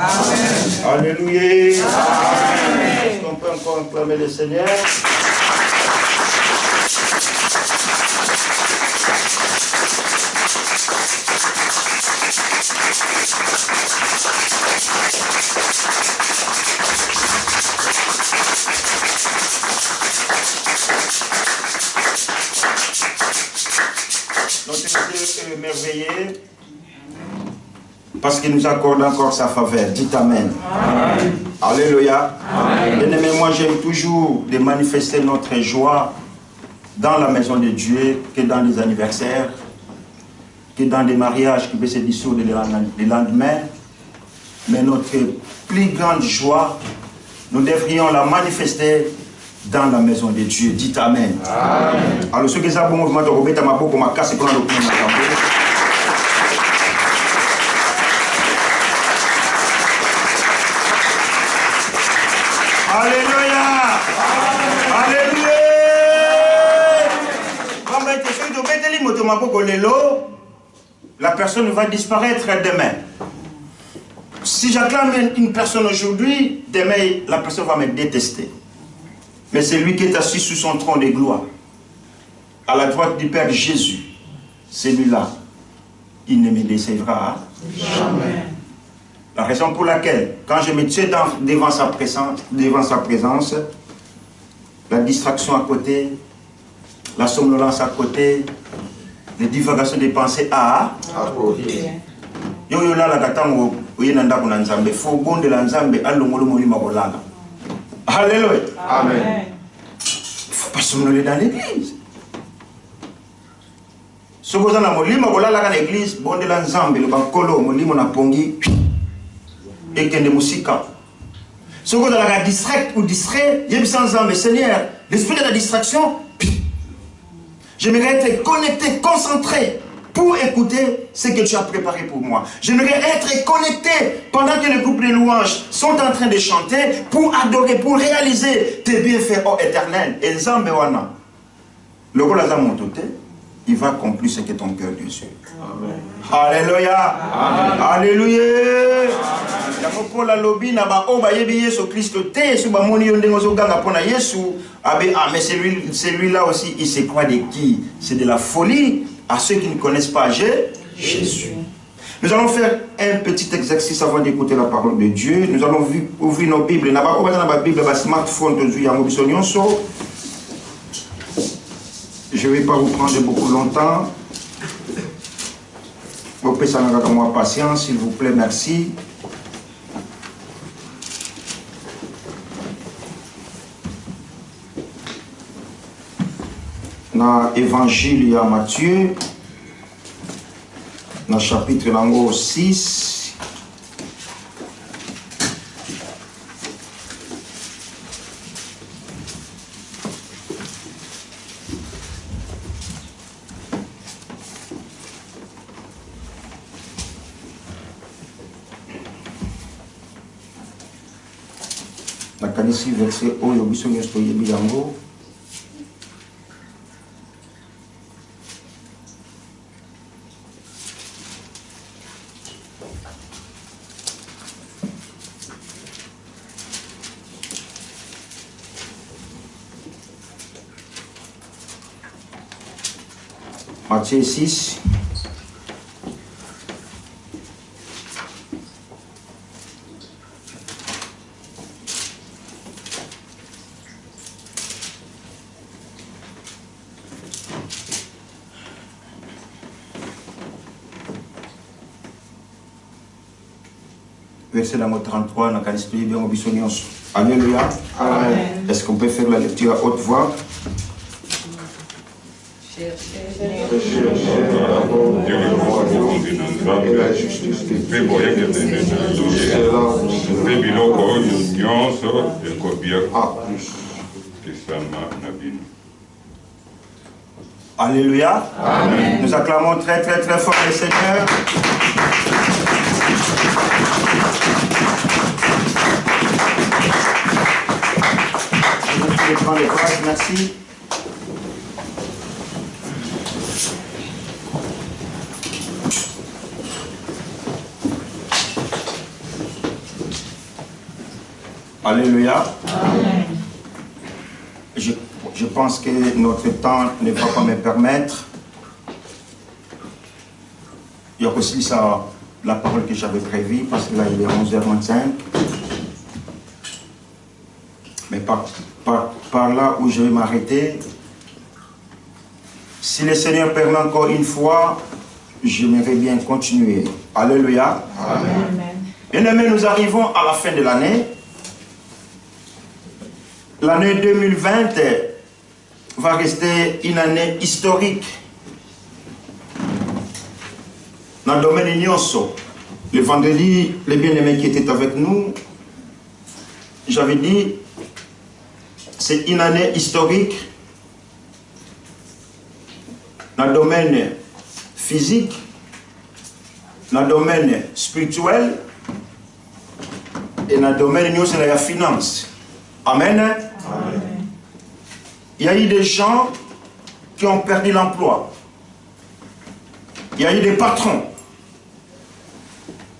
Amen. Alléluia. Amen. Est-ce qu'on peut encore acclamer le Seigneur? Notre Dieu est merveilleux parce qu'il nous accorde encore sa faveur. Dites Amen. Amen. Alléluia. Bien-aimé, moi j'aime toujours de manifester notre joie dans la maison de Dieu, que dans les anniversaires, que dans des mariages qui peuvent se dissoudre le lendemain. Mais notre plus grande joie, nous devrions la manifester dans la maison de Dieu. Dites Amen. Amen. Alors, ceux qui savent bon mouvement de Robert Tamabo, pour ma casse et prendre le point de Alléluia. Alléluia. La personne va disparaître demain. Si j'acclame une personne aujourd'hui, demain, la personne va me détester. Mais c'est lui qui est assis sous son trône de gloire, à la droite du Père Jésus. Celui-là, il ne me décevra jamais. La raison pour laquelle, quand je me tiens devant sa présence, la distraction à côté, la somnolence à côté, les divagations des pensées à côté. Yo là la katango oyinanda kuna nzambe fo bonde la nzambe alongolo molima bolala. Alléluia. Amen. Il ne faut pas somnoler dans l'église. Si vous avez molima bolala dans l'église, bonde la nzambe le bankolo molimo na pongi et que de musika. Si vous avez distrait ou distrait, il y a besoin de Seigneur, l'esprit de la distraction. J'aimerais être connecté, concentré pour écouter ce que tu as préparé pour moi. J'aimerais être connecté pendant que les groupes de louanges sont en train de chanter pour adorer, pour réaliser tes bienfaits, ô éternel. Et Zambewana, le rôle de mon côté, il va accomplir ce que ton cœur désire. Amen. Alléluia. Amen. Alléluia. Mais celui-là aussi, il se croit de qui? C'est de la folie à ceux qui ne connaissent pas Jésus. Nous allons faire un petit exercice avant d'écouter la parole de Dieu. Nous allons ouvrir nos Bibles. Nous allons ouvrir la Bible, le smartphone. Je ne vais pas vous prendre beaucoup longtemps. Vous pouvez s'en avoir moi patience, s'il vous plaît, merci. Dans l'évangile à Matthieu, dans le chapitre 6. Ici, verset O, Matthieu 6. Verset 33, dans le bien Alléluia. Amen. Est-ce qu'on peut faire la lecture à haute voix? Alléluia. Amen. Nous acclamons très très très fort le Seigneur. Je prends les phrases, merci. Alléluia. Amen. Je pense que notre temps ne va pas me permettre. Il y a aussi ça, la parole que j'avais prévue, parce que là il est 11h25. Mais par là où je vais m'arrêter, si le Seigneur permet encore une fois, j'aimerais bien continuer. Alléluia. Amen. Bien-aimés, nous arrivons à la fin de l'année. L'année 2020 va rester une année historique. Dans le domaine de Nyonso, le vendredi, les bien-aimés qui étaient avec nous, j'avais dit, c'est une année historique dans le domaine physique, dans le domaine spirituel et dans le domaine de la finance. Amen. Amen. Il y a eu des gens qui ont perdu l'emploi. Il y a eu des patrons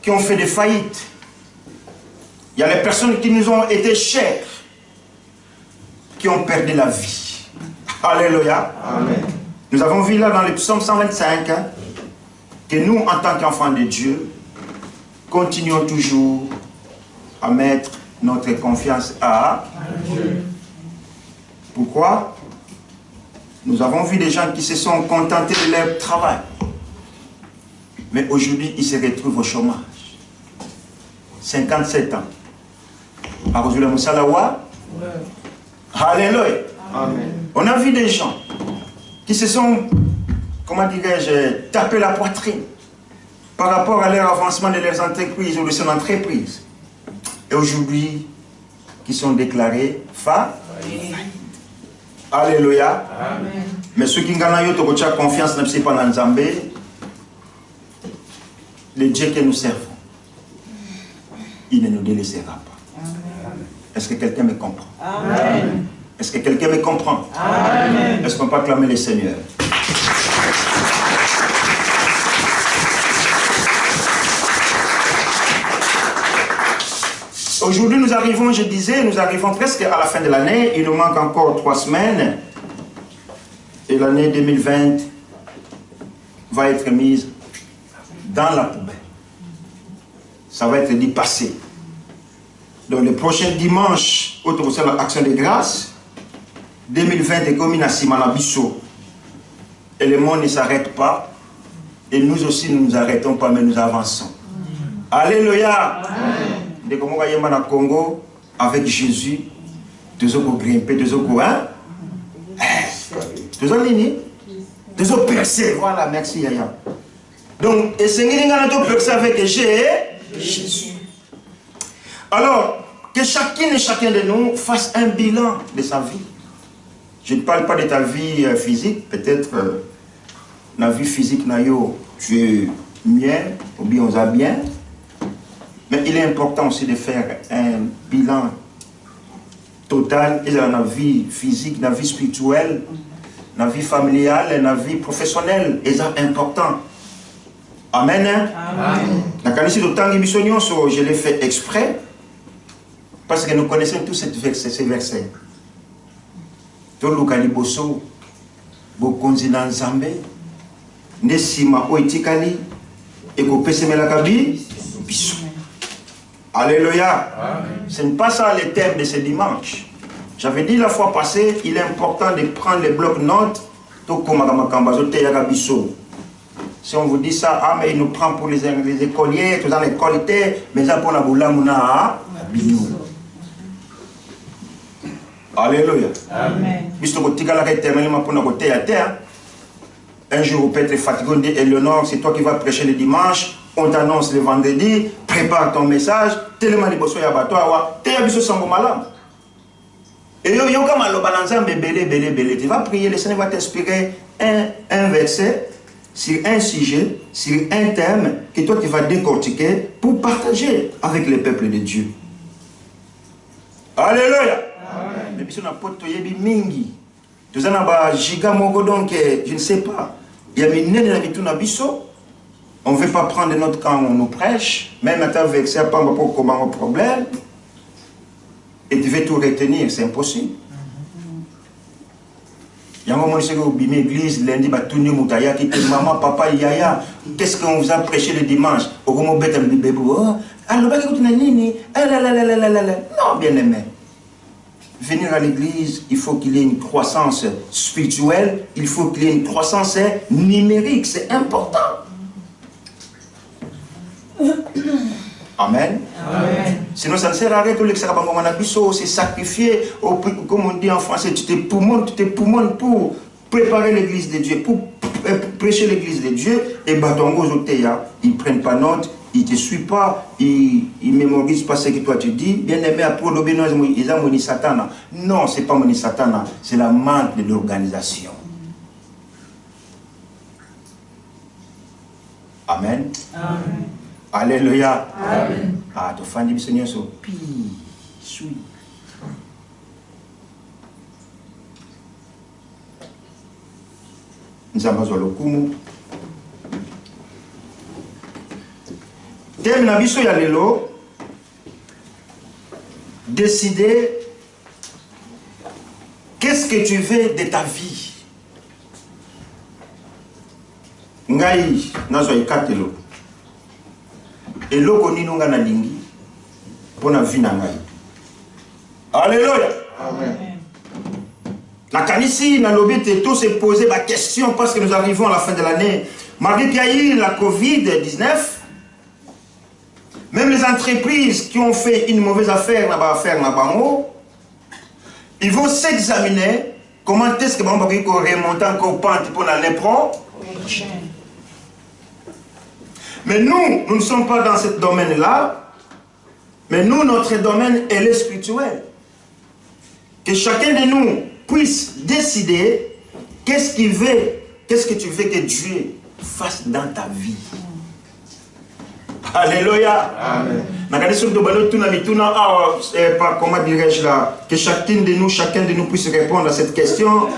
qui ont fait des faillites. Il y a les personnes qui nous ont été chères, qui ont perdu la vie. Alléluia. Amen. Nous avons vu là dans le psaume 125 que nous, en tant qu'enfants de Dieu, continuons toujours à mettre notre confiance à Dieu. Pourquoi? Nous avons vu des gens qui se sont contentés de leur travail. Mais aujourd'hui, ils se retrouvent au chômage. 57 ans. Alléluia. Amen. On a vu des gens qui se sont, comment dirais-je, tapé la poitrine par rapport à leur avancement de leurs entreprises ou de son entreprise. Et aujourd'hui, qui sont déclarés faillites. Alléluia. Amen. Mais ceux qui ont confiance ne sont pas dans Nzambé, le Dieu que nous servons, il ne nous délaissera pas. Est-ce que quelqu'un me comprend? Amen. Est-ce que quelqu'un me comprend? Amen. Est-ce qu'on peut acclamer le Seigneur? Aujourd'hui, nous arrivons, je disais, nous arrivons presque à la fin de l'année. Il nous manque encore 3 semaines. Et l'année 2020 va être mise dans la poubelle. Ça va être dit passé. Donc le prochain dimanche, autour de l'action de grâce, 2020 est comme une Simanabiso. Et le monde ne s'arrête pas. Et nous aussi, nous ne nous arrêtons pas, mais nous avançons. Alléluia. Amen. De comment on va au Congo avec Jésus, deux autres grimper, deux autres hein? Deux autres lignes, deux autres percés. Voilà, merci Yaya. Donc, et c'est nous percés avec Jésus. Alors, que chacune et chacun de nous fasse un bilan de sa vie. Je ne parle pas de ta vie physique, peut-être la vie physique, tu es bien, ou bien on a bien. Mais il est important aussi de faire un bilan total et dans la vie physique, dans la vie spirituelle, dans la vie familiale, dans la vie professionnelle. Et c'est important. Amen. Amen. Je l'ai fait exprès parce que nous connaissons tous ces versets. Toluka liboso, bokonzi na nzambe, nesima oitikali, ekopesemela kabi, biso. Alléluia. Ce n'est pas ça le thème de ce dimanche. J'avais dit la fois passée, il est important de prendre les blocs-notes. Si on vous dit ça, ah mais il nous prend pour les écoliers, tout dans les qualités, mais ça pour la boula mouna, alléluia. Amen. Un jour, vous pouvez être fatigué, on dit, Eleonore, c'est toi qui vas prêcher le dimanche, on t'annonce le vendredi, prépare ton message, tellement de bosso yabatwa, t'es abisso sango malam. Et yo comme alobananza belé, tu vas prier, le Seigneur va t'inspirer un verset sur un sujet, sur un thème que toi tu vas décortiquer pour partager avec le peuple de Dieu. Alléluia. Mais puis on a pas toyebi mingi. Tous en a giga mongo donc je ne sais pas. Il y a mis nene na bituna biso. On ne veut pas prendre notre camp, on nous prêche. Même à ta vexé, pas pour comment un problème. et tu veux tout retenir, c'est impossible. Il y a un moment où je suis l'église, lundi, maman, papa, yaya, qu'est-ce qu'on vous a prêché le dimanche? Non, bien aimé. Venir à l'église, il faut qu'il y ait une croissance spirituelle, il faut qu'il y ait une croissance numérique, c'est important. Amen. Amen. Sinon, ça ne sert à rien que c'est sacrifié, comme on dit en français, tu te poumonnes pour préparer l'église de Dieu, pour prêcher l'église de Dieu, et Batongo Zoteya, ils ne prennent pas note, ils ne te suivent pas, ils ne mémorisent pas ce que toi tu dis. Bien aimé, après, ils ont moni Satana. Non, ce n'est pas moni Satana, c'est la manque de l'organisation. Amen. Amen. Alléluia. Amen. Ah, tu fais du Seigneur, so pi, sui. Nous avons le kumu. Thème na biso ya lelo. Décider qu'est-ce que tu veux de ta vie. Ngai nazo ikatelo. Et l'eau ni nunga na lingi pour na vie na ngai. Alléluia. Amen. La canisi na lobite tout se poser la question parce que nous arrivons à la fin de l'année. Malgré qu'il y a eu la Covid-19, même les entreprises qui ont fait une mauvaise affaire ils vont s'examiner comment est-ce que on va remonter encore pour l'année prochaine. Mais nous ne sommes pas dans ce domaine-là, mais nous, notre domaine est le spirituel. Que chacun de nous puisse décider qu'est-ce qu'il veut, qu'est-ce que tu veux que Dieu fasse dans ta vie. Alléluia. Amen. Comment dirais-je là, que chacun de nous puisse répondre à cette question.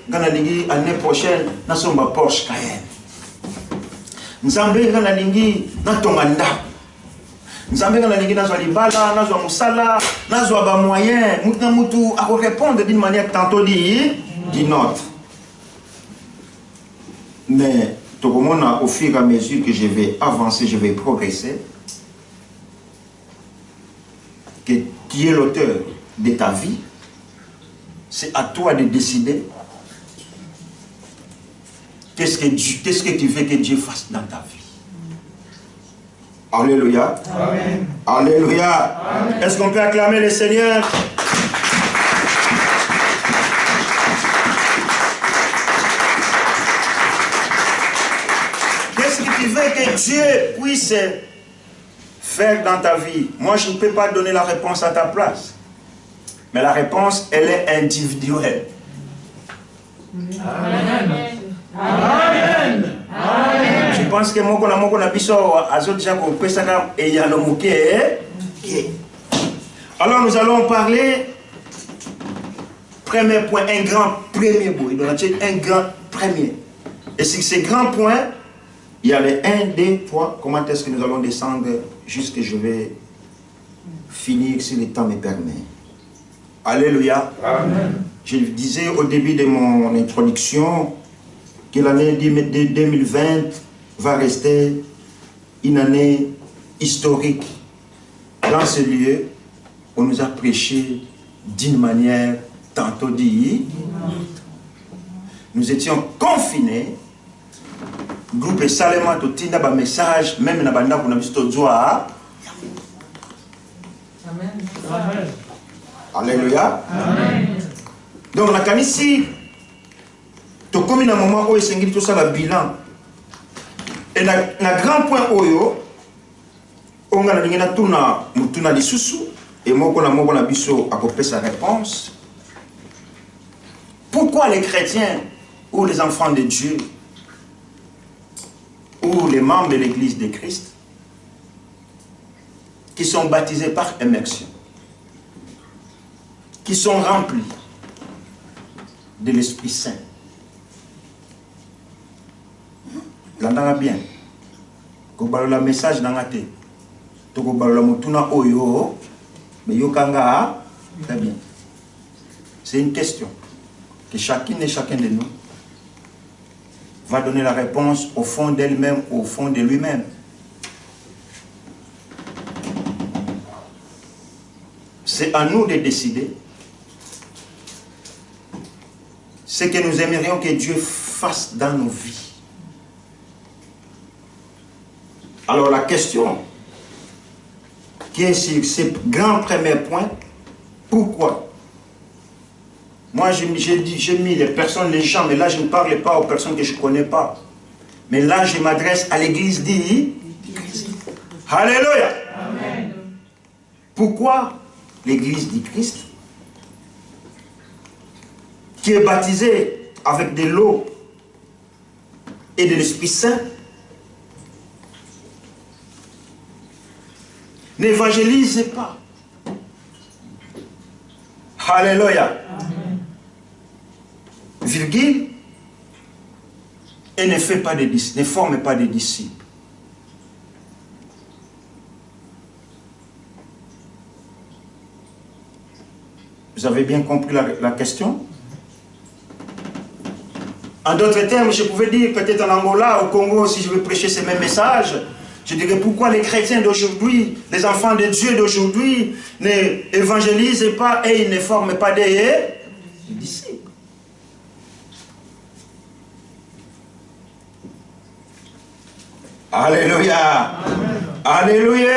L'année prochaine, nous sommes à Porsche Cayenne. Nzambe ngana lingi na tonganda. Nzambe ngana lingi nazwa libala, nazwa musala, nazwa ba moyen, mutu à répondre d'une manière tantôt d'une autre. Mais tout le monde, au fur et à mesure que je vais avancer, je vais progresser, que tu es l'auteur de ta vie, c'est à toi de décider qu'est-ce que tu veux que Dieu fasse dans ta vie. Alléluia. Amen. Alléluia. Est-ce qu'on peut acclamer le Seigneur? Qu'est-ce que tu veux que Dieu puisse faire dans ta vie? Moi, je ne peux pas donner la réponse à ta place. Mais la réponse, elle est individuelle. Amen. Amen. Amen. Je pense que moi, alors nous allons parler, premier point, un grand premier bout. Il doit être un grand premier. Et sur ces grands points, il y a les 1, 2, 3. Comment est-ce que nous allons descendre jusqu'à je vais finir si le temps me permet. Alléluia. Amen. Je disais au début de mon introduction que l'année 2020 va rester une année historique dans ce lieu où on nous a prêché d'une manière tantôt dit. Nous étions confinés. Groupe Salema totinda ba message même na banda kuna bisto joa. Amen. Amen. Alléluia. Amen. Donc la kanisi to comme un moment où il s'engage tout ça le bilan. Et na grand point oyo on a ngina tuna mutuna lisusu et moko na biso akopesa sa réponse. Pourquoi les chrétiens ou les enfants de Dieu ou les membres de l'église de Christ qui sont baptisés par immersion, qui sont remplis de l'Esprit Saint. L'entendra bien. Ko balola message dans la tête. To ko balola mutuna oyo Mais Yokanga, très bien. C'est une question que chacune et chacun de nous va donner la réponse au fond d'elle-même, au fond de lui-même. C'est à nous de décider ce que nous aimerions que Dieu fasse dans nos vies. Alors la question qui est sur ce grand premier point, pourquoi? Moi j'ai mis les personnes, les gens, mais là je ne parle pas aux personnes que je ne connais pas. Mais là je m'adresse à l'église dit Christ. Alléluia. Amen. Pourquoi l'église dit Christ, qui est baptisée avec de l'eau et de l'Esprit Saint, n'évangélise pas? Alléluia. Amen. Virgule, et ne fait pas de disciples, ne forme pas de disciples. Vous avez bien compris la question? En d'autres termes, je pouvais dire peut-être en Angola, au Congo, si je veux prêcher ce même message, je dirais pourquoi les chrétiens d'aujourd'hui, les enfants de Dieu d'aujourd'hui, n'évangélisent pas et ils ne forment pas des disciples. Alléluia. Amen. Alléluia.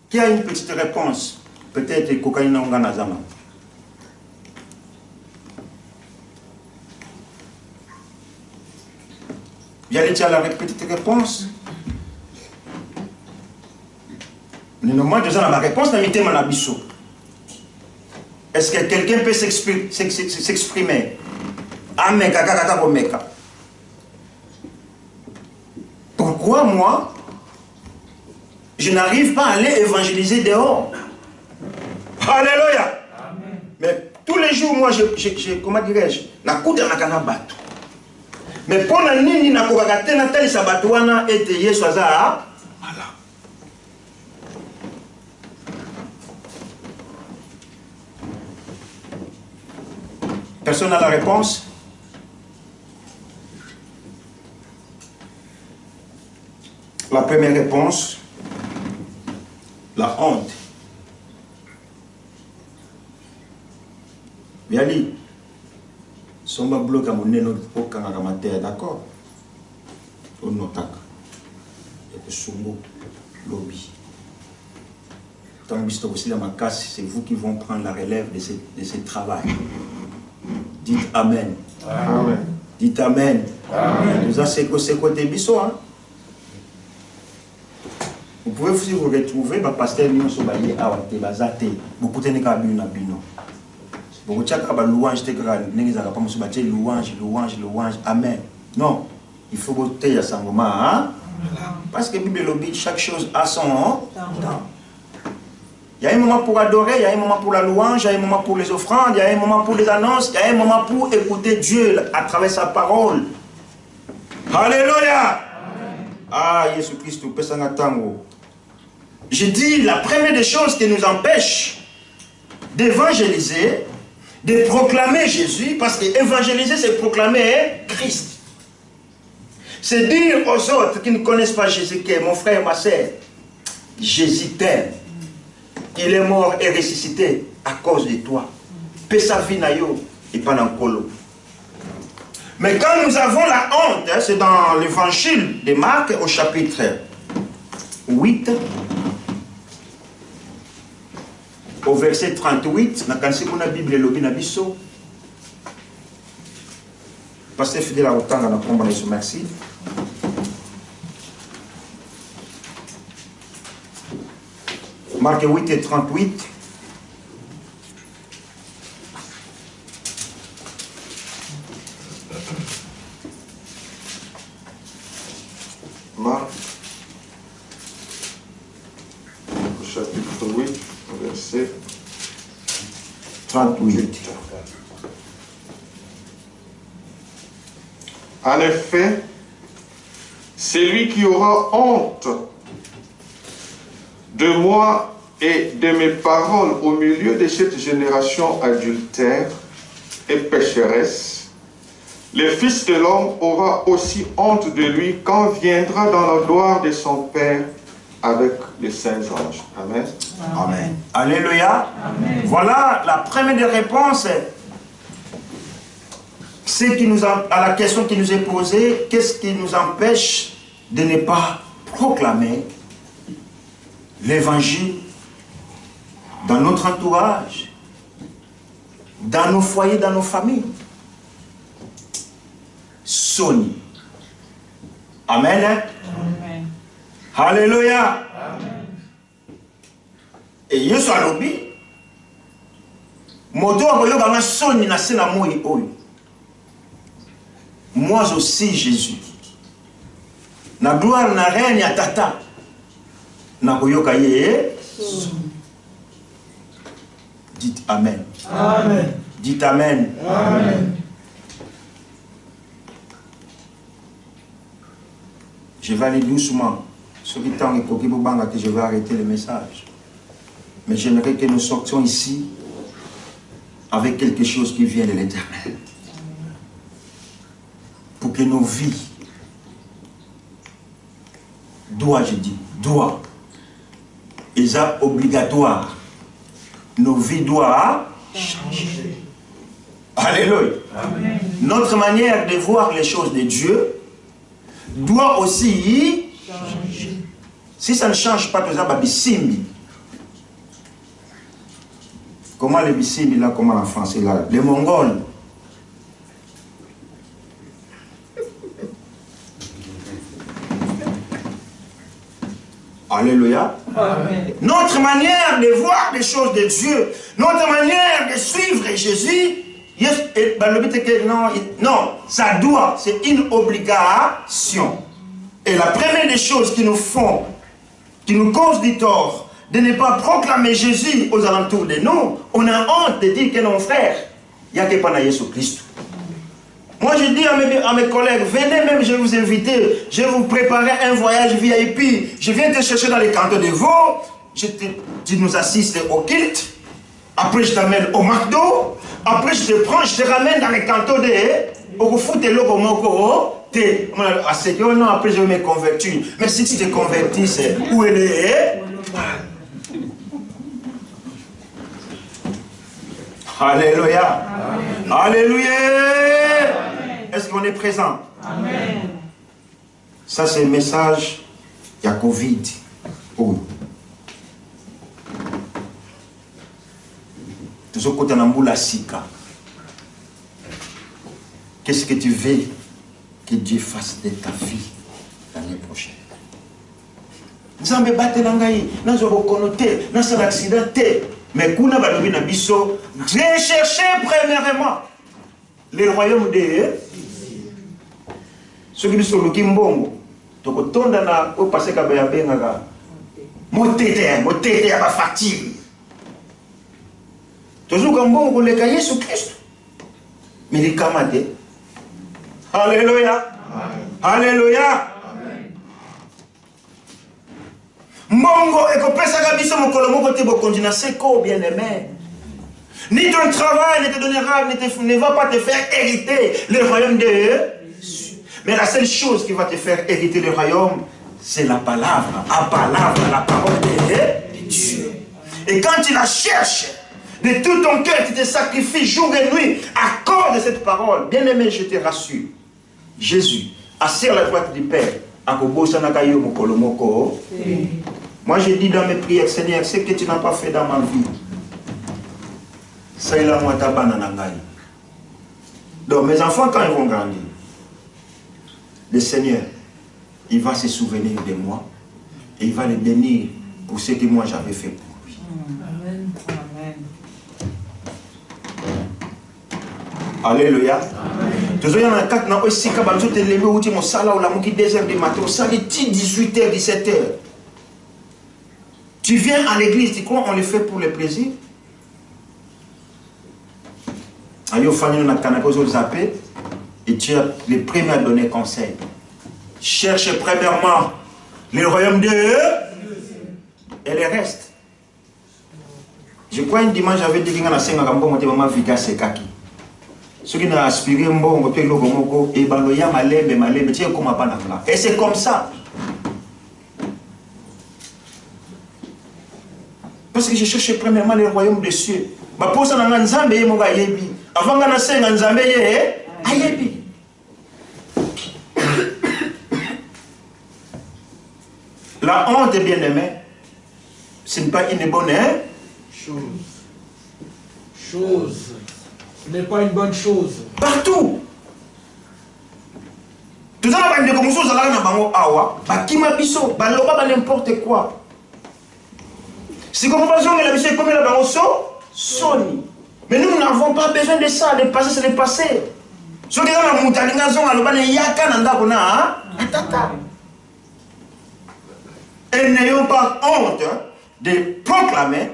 Qui a une petite réponse? Peut-être cocaïne en Ganazama. Il y a déjà la petite réponse. Moi, je ma réponse, est-ce que quelqu'un peut s'exprimer? Pourquoi moi, je n'arrive pas à aller évangéliser dehors? Alléluia. Amen. Mais tous les jours, moi, comment dirais-je, la coude à la canabato. Mais pour la nini na kokakate na tali sabatouana ete yesu aza voilà. Personne n'a la réponse? La première réponse, la honte. Bien dit. Somba bloc à mon nez, aucun amateur, d'accord? On notaque. Et que Sumbo, lobby. Tant que aussi dans ma casse, c'est vous qui vont prendre la relève de ce travail. Dites Amen. Amen. Dites Amen. Amen. Vous avez ce côté bisso, hein? Vous pouvez aussi vous retrouver, pasteur Nyon Sobaye, Awate, Bazate, beaucoup de Nekabino. Beaucoup de louange, louange, amen. Non, il faut voter à ce moment. Hein? Parce que la Bible dit chaque chose a son temps. Il y a un moment pour adorer, il y a un moment pour la louange, il y a un moment pour les offrandes, il y a un moment pour les annonces, il y a un moment pour écouter Dieu à travers sa parole. Alléluia! Ah, Jésus-Christ, je dis la première des choses qui nous empêche d'évangéliser, de proclamer Jésus, parce que évangéliser, c'est proclamer Christ. C'est dire aux autres qui ne connaissent pas Jésus que mon frère, ma soeur, Jésus t'aime. Il est mort et ressuscité à cause de toi. Paix sa vie nayo et pas dans le colo. Mais quand nous avons la honte, hein, c'est dans l'évangile de Marc au chapitre 8, au verset 38, dans la Bible, Pasteur fidèle à autant dans notre combat, merci. Marc 8 et 38. Marc, chapitre 8, verset 38. En effet, celui qui aura honte de moi et de mes paroles au milieu de cette génération adultère et pécheresse, le Fils de l'homme aura aussi honte de lui quand viendra dans la gloire de son Père avec les saints anges. Amen. Amen. Alléluia. Amen. Voilà la première des réponses. C'est à la question qui nous est posée, qu'est-ce qui nous empêche de ne pas proclamer l'évangile dans notre entourage, dans nos foyers, dans nos familles? Soni. Amen. Amen. Alléluia. Amen. Et Yesu alobi, moto akoyoka nga soni na se na moi oyo. Moi aussi Jésus. Na gloire na reine ya tata. Na koyoka ye. Dites Amen. Amen. Dites Amen. Amen. Je vais aller doucement. Ce qui temps que je vais arrêter le message. Mais j'aimerais que nous sortions ici avec quelque chose qui vient de l'Éternel. Pour que nos vies, je dis, et ça obligatoire, nos vies doivent changer. Alléluia. Amen. Notre manière de voir les choses de Dieu doit aussi changer. Si ça ne change pas, tout ça va bisimbi. Comment les bisimbi là, comment en français là? Les Mongols. Alléluia. Amen. Notre manière de voir les choses de Dieu, notre manière de suivre Jésus, non, ça doit, c'est une obligation. Et la première des choses qui nous font, qui nous cause du tort, de ne pas proclamer Jésus aux alentours de nous, on a honte de dire que non frère, il n'y a que pas Jésus Christ. Moi je dis à mes collègues, venez même, je vais vous inviter, je vais vous préparer un voyage VIP, je viens te chercher dans les cantons de Vaud, tu nous assistes au culte, après je t'amène au McDo, après je te prends, je te ramène dans les cantons de au foot et logo moko, à ce que non, après je vais me convertir. Mais si tu te convertis, c'est où elle est? Alléluia. Amen. Alléluia. Est-ce qu'on est présent? Amen. Ça c'est le message, il y a Covid. Oh. Qu'est-ce que tu veux que Dieu fasse de ta vie l'année prochaine? Nzambe bate nangai, nazo reconnoter, nazo accidenté. Mais kuna balobi na biso, recherchez premièrement le royaume de ce qui biso loki mbongo. Toko tonda na o passer ka ba benga. Motete ya ba facture. Toujours comme bon, le cas Jésus Christ. Mais les camarades. Alléluia. Alléluia. Mongo et kopesa kabiso mokolo moko te bokondina seko bien-aimé. Ni ton travail ne te donnera, ne va pas te faire hériter le royaume de Dieu. Mais la seule chose qui va te faire hériter le royaume, c'est la palabra. La parole de Dieu. Et quand tu la cherches, de tout ton cœur, tu te sacrifies jour et nuit à cause de cette parole. Bien-aimé, je te rassure. Jésus, assis à la droite du Père, moi je dis dans mes prières, Seigneur, ce que tu n'as pas fait dans ma vie, c'est la moi ta banane. Donc mes enfants, quand ils vont grandir, le Seigneur, il va se souvenir de moi et il va les bénir pour ce que moi j'avais fait pour lui. Amen. Alléluia. Toujours il y en a quatre qui aussi quand tu te levé au mon salaire ou la mouki 2h du matin, ça les 18h, 17h. Tu viens à l'église, tu crois on le fait pour le plaisir? Ayo famille na kanako zo zappé et tu es le premier à donner conseil. Cherche premièrement le royaume de Dieu. et le reste. Je crois une dimanche j'avais dit qu'il y a 5 ans de maman Vika Sekaki. Ceux qui n'ont aspiré un bon côté Logomoko et Baloya Malebe, tiens comme à Panamla. Et c'est comme ça. Parce que je cherche premièrement le royaume des cieux. Ma pose en Nzambe et mon gayebi. Avant qu'on a 5 Nzambe et ayebi. La honte, bien aimé, ce n'est pas une bonne chose. Ce n'est pas une bonne chose. Partout. Tout ça, on va dire comme ça, on va dire awa, bakima biso, baloba n'importe quoi. Si comme pas on la biso comme la bango soni. Mais nous n'avons pas besoin de ça, le passé c'est le passé. Ce qui est dans la montagne, on a le yaka nanda kona, atata. Et n'ayons pas honte de proclamer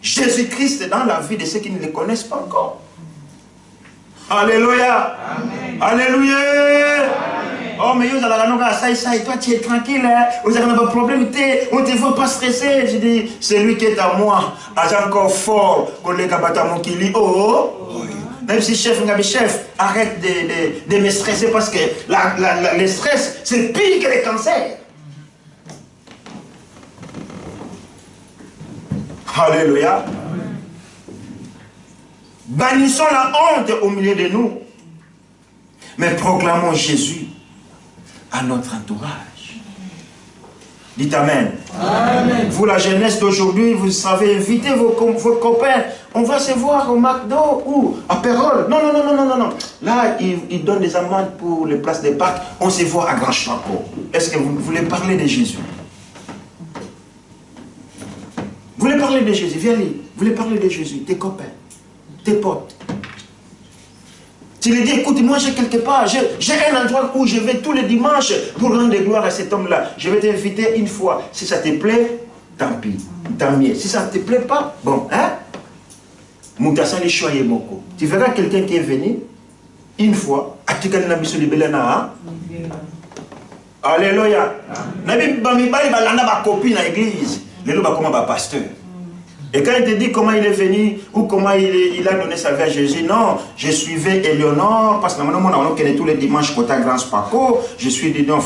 Jésus-Christ dans la vie de ceux qui ne le connaissent pas encore. Alléluia. Amen. Alléluia. Amen. Oh, mais vous allez ça, toi tu es tranquille, hein? Vous n'avez pas de problème, on ne te voit pas stresser. Je dis, celui qui est à moi, a encore fort, même si chef, arrête de me stresser parce que le stress, c'est pire que le cancer. Alléluia. Bannissons la honte au milieu de nous. Mais proclamons Jésus à notre entourage. Dites Amen. Amen. Vous, la jeunesse d'aujourd'hui, vous savez, invitez vos copains. On va se voir au McDo ou à Pérol. Non. Là, ils donnent des amendes pour les places de Pâques. On se voit à Grand Chapeau. Est-ce que vous voulez parler de Jésus? Vous voulez parler de Jésus? Viens lire. Vous voulez parler de Jésus? Tes copains, tes potes. Tu lui dis, écoute, moi j'ai quelque part, j'ai un endroit où je vais tous les dimanches pour rendre gloire à cet homme-là. Je vais t'inviter une fois. Si ça te plaît, tant pis, tant mieux. Si ça ne te plaît pas, bon, hein? Tu verras quelqu'un qui est venu une fois, alléluia. Pasteur. Et quand il te dit comment il est venu ou comment il a donné sa vie à Jésus, non, je suivais Éléonore parce que on connaît tous les dimanches côté Grand Spaco, je suis dedans,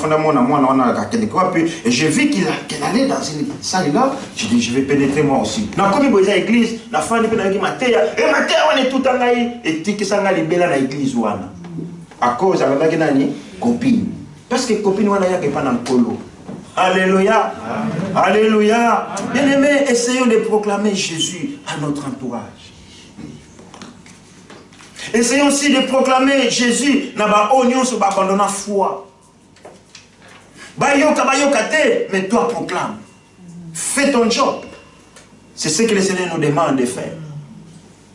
et j'ai vu qu'il allait dans une salle là, je dis je vais pénétrer moi aussi. Dans comme il y a l'église, la femme de Matéa, et Matéa on est tout en aïe, et tu que ça n'a libéré dans l'église ouana. À cause de la copine. Parce que copine ouana y'a pas dans le polo. Alléluia. Amen. Alléluia. Bien-aimés, essayons de proclamer Jésus à notre entourage. Essayons aussi de proclamer Jésus dans la oignon sur la foi. Mais toi proclame. Fais ton job. C'est ce que le Seigneur nous demande de faire.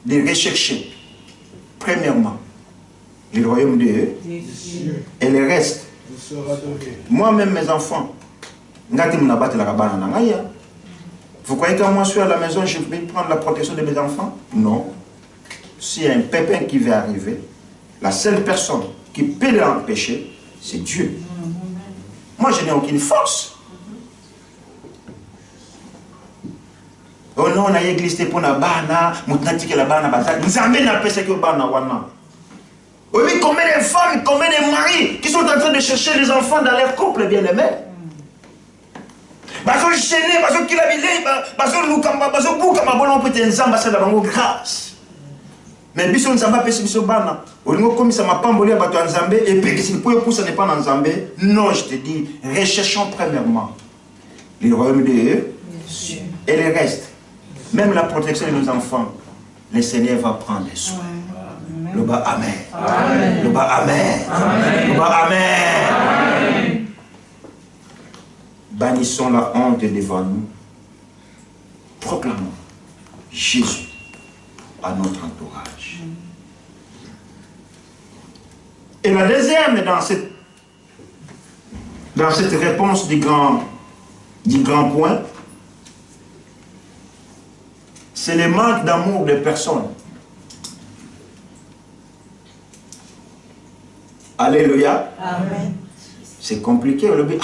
De rechercher, premièrement, le royaume de Dieu et le reste. Moi-même, mes enfants, vous croyez que moi je suis à la maison, je vais prendre la protection de mes enfants? Non. S'il y a un pépin qui va arriver, la seule personne qui peut l'empêcher, c'est Dieu. Moi je n'ai aucune force. Oh non, on a église pour la bana, la bana, nous amène à péché que bana wana. Oui, combien de femmes, combien de maris qui sont en train de chercher les enfants dans leur couple bien-aimés? Baso gêné, baso kilabile, baso lukamba, baso bukamba, bon on peut être ensemble, ça dans grâce. Mais biso nzamba pesi biso bana. Olingo comme ça m'a pambolé bato nzambe et puis que si pour pousser n'est pas dans nzambe. Non, je te dis, recherchons premièrement le royaume de Dieu et le reste. Même la protection de nos enfants, le Seigneur va prendre soin. Le bas amen. Amen. Le bas amen. Amen. Le bas amen. Amen. Bannissons la honte devant nous. Proclamons Jésus à notre entourage. Et la deuxième, dans cette réponse du grand point, c'est le manque d'amour des personnes. Alléluia. Amen. C'est compliqué. Mais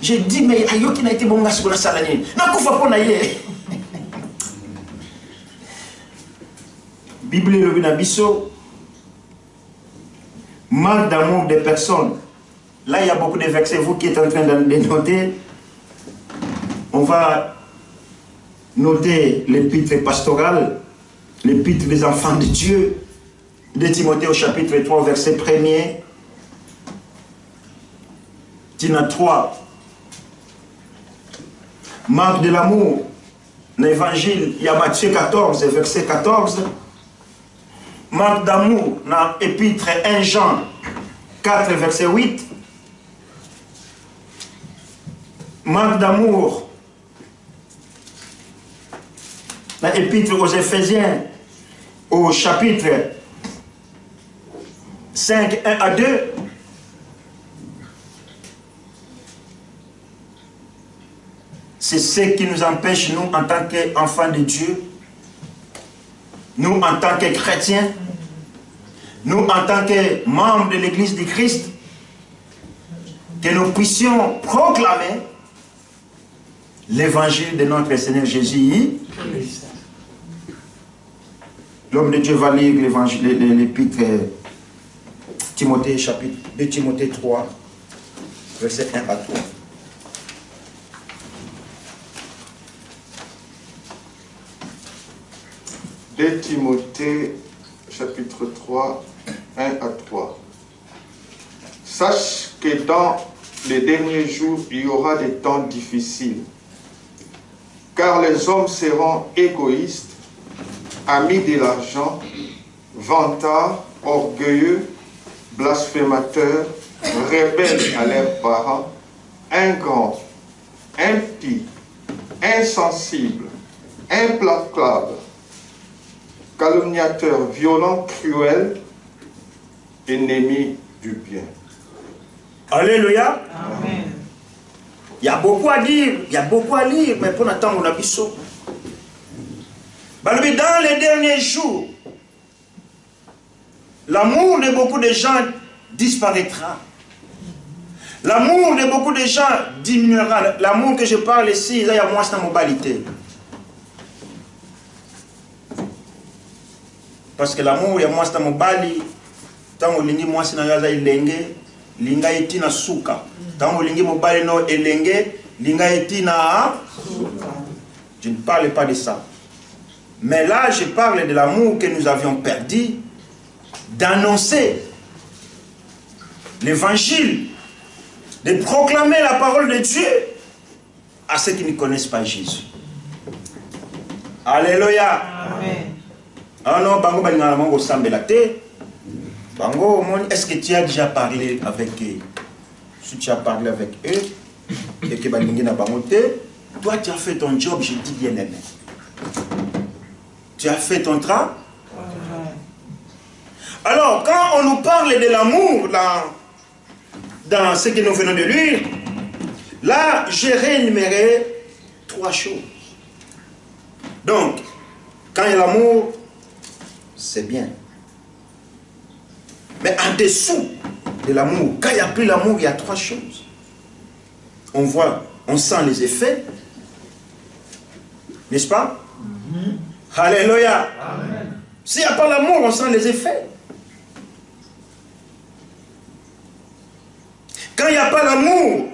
j'ai dit, mais ayo qui n'a été bon sur la salanie. N'a pas fait pour naïe. Bible le binabiso. Manque d'amour des personnes. Là, il y a beaucoup de versets, vous qui êtes en train de noter. On va noter l'épître pastorale, l'épître des enfants de Dieu, de Timothée au chapitre 3, verset 1er. Tina 3. Manque de l'amour. L'évangile, il y a Matthieu 14, verset 14. Manque d'amour dans l'épître 1 Jean 4, verset 8. Manque d'amour dans l'épître aux Éphésiens au chapitre 5, 1 à 2. C'est ce qui nous empêche, nous, en tant qu'enfants de Dieu, nous, en tant que chrétiens, nous, en tant que membres de l'Église du Christ, que nous puissions proclamer l'évangile de notre Seigneur Jésus. L'homme de Dieu va lire l'évangile, l'épître Timothée, chapitre 2 Timothée 3, verset 1 à 3. De Timothée, chapitre 3, 1 à 3. Sache que dans les derniers jours, il y aura des temps difficiles, car les hommes seront égoïstes, amis de l'argent, vantards, orgueilleux, blasphémateurs, rebelles à leurs parents, ingrats, impies, insensibles, implacables, calomniateurs, violents, cruels, ennemis du bien. Alléluia. Amen. Il y a beaucoup à dire, il y a beaucoup à lire, mais pour attendre, on a biseau. Dans les derniers jours, l'amour de beaucoup de gens disparaîtra. L'amour de beaucoup de gens diminuera. L'amour que je parle ici, il y a moins de mobilité. Parce que l'amour, il y a moins de mobilité. Tant que l'ingé moins de mobilité, linga eti na suka. Tant que l'ingé mobile no elenge, linga eti na suka. Je ne parle pas de ça. Mais là, je parle de l'amour que nous avions perdu, d'annoncer l'évangile, de proclamer la parole de Dieu à ceux qui ne connaissent pas Jésus. Alléluia. Amen. Ah non, bango balingala au sambelate. Bango, est-ce que tu as déjà parlé avec eux? Si tu as parlé avec eux, et que balingina bangote, toi tu as fait ton job, je dis bien aimé. Tu as fait ton travail. Alors, quand on nous parle de l'amour dans ce que nous venons de lire, là, j'ai réénuméré 3 choses. Donc, quand il y a l'amour, c'est bien. Mais en dessous de l'amour, quand il n'y a plus l'amour, il y a 3 choses. On voit, on sent les effets, n'est-ce pas? Alléluia. S'il n'y a pas l'amour, on sent les effets. Quand il n'y a pas l'amour,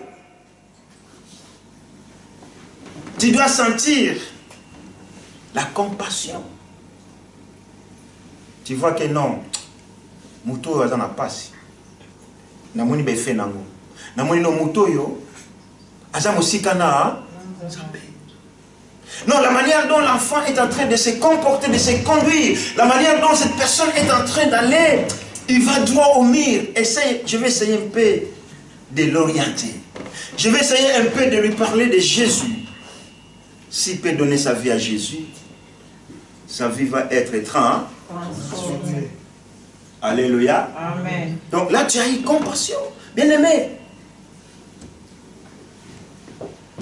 tu dois sentir la compassion. Tu vois que non, muto yo azana pasi. Namoni be fe nango. Namoni no muto yo aza musika na Nzambe. Non, la manière dont l'enfant est en train de se comporter, de se conduire, la manière dont cette personne est en train d'aller, il va droit au mur. Je vais essayer un peu de l'orienter. Je vais essayer un peu de lui parler de Jésus. S'il peut donner sa vie à Jésus, sa vie va être transformée. Alléluia. Amen. Donc là, tu as eu compassion. Bien aimé.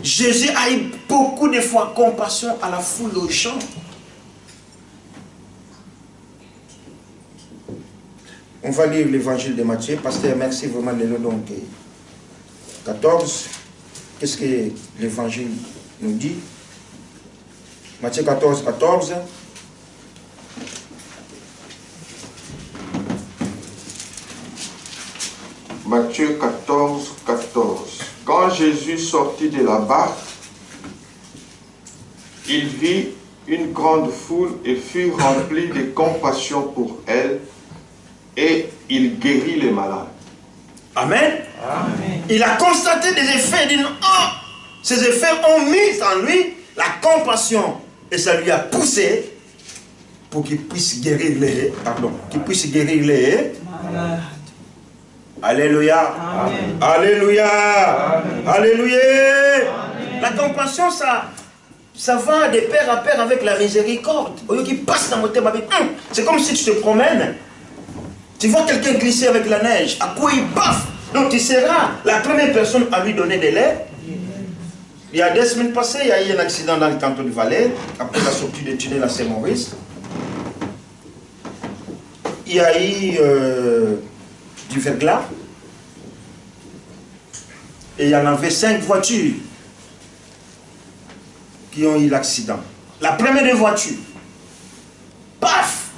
Jésus a eu beaucoup de fois compassion à la foule aux gens. On va lire l'évangile de Matthieu. Pasteur, merci vraiment de le donc 14. Qu'est-ce que l'évangile nous dit? Matthieu 14, 14. Matthieu 14, 14. Quand Jésus sortit de la barque, il vit une grande foule et fut rempli de compassion pour elle, et il guérit les malades. Amen. Amen. Il a constaté des effets. Il dit, oh, ces effets ont mis en lui la compassion, et ça lui a poussé pour qu'il puisse guérir les, malades. Alléluia. Amen. Alléluia. Amen. Alléluia. Amen. La compassion, ça va de pair à pair avec la miséricorde. Au lieu qu'il passe dans mon thème avec c'est comme si tu te promènes, tu vois quelqu'un glisser avec la neige, à quoi il baffe. Donc tu seras la première personne à lui donner de l'aide. Il y a 2 semaines passées, il y a eu un accident dans le canton du Valais, après la sortie du tunnel à Saint-Maurice. Il y a eu du verglas. Et il y en avait 5 voitures qui ont eu l'accident. La première des voitures, paf!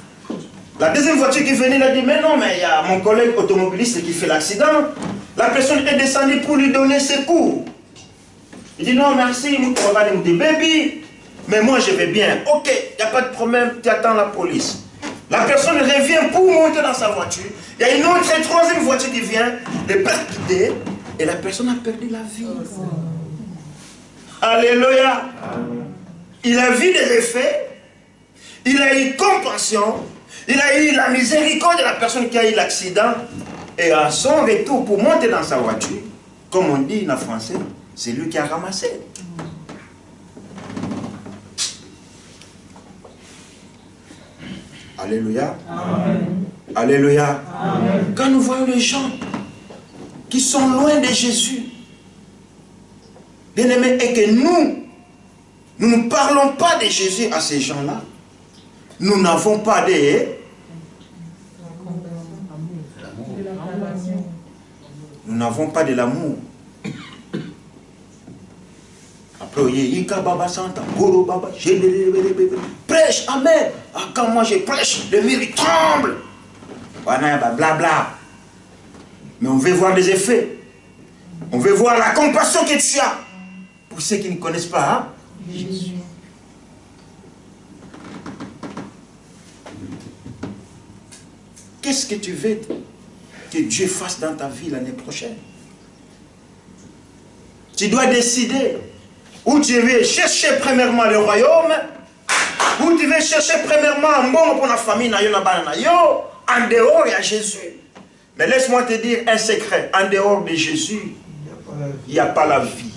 La deuxième voiture qui venait, il a dit, mais non, mais il y a mon collègue automobiliste qui fait l'accident. La personne est descendue pour lui donner secours. Il dit, non, merci, on va dire, baby, mais moi je vais bien. Ok, il n'y a pas de problème, tu attends la police. La personne revient pour monter dans sa voiture. Il y a une autre, une troisième voiture qui vient de percuter et la personne a perdu la vie. Alléluia. Il a vu des effets, il a eu compassion, il a eu la miséricorde de la personne qui a eu l'accident, et à son retour pour monter dans sa voiture, comme on dit en français, c'est lui qui a ramassé. Alléluia. Amen. Alléluia. Amen. Quand nous voyons les gens qui sont loin de Jésus, bien aimés, et que nous ne parlons pas de Jésus à ces gens-là, nous n'avons pas de... Nous n'avons pas de l'amour. Après, prêche, amen. Quand moi je prêche, le mur il tremble. Blabla. Mais on veut voir des effets. On veut voir la compassion que tu as. Pour ceux qui ne connaissent pas, hein? Jésus. Qu'est-ce que tu veux que Dieu fasse dans ta vie l'année prochaine? Tu dois décider où tu veux chercher premièrement le royaume, où tu veux chercher premièrement un bon pour la famille, en dehors de Jésus. Mais laisse-moi te dire un secret, en dehors de Jésus, il n'y a pas la vie.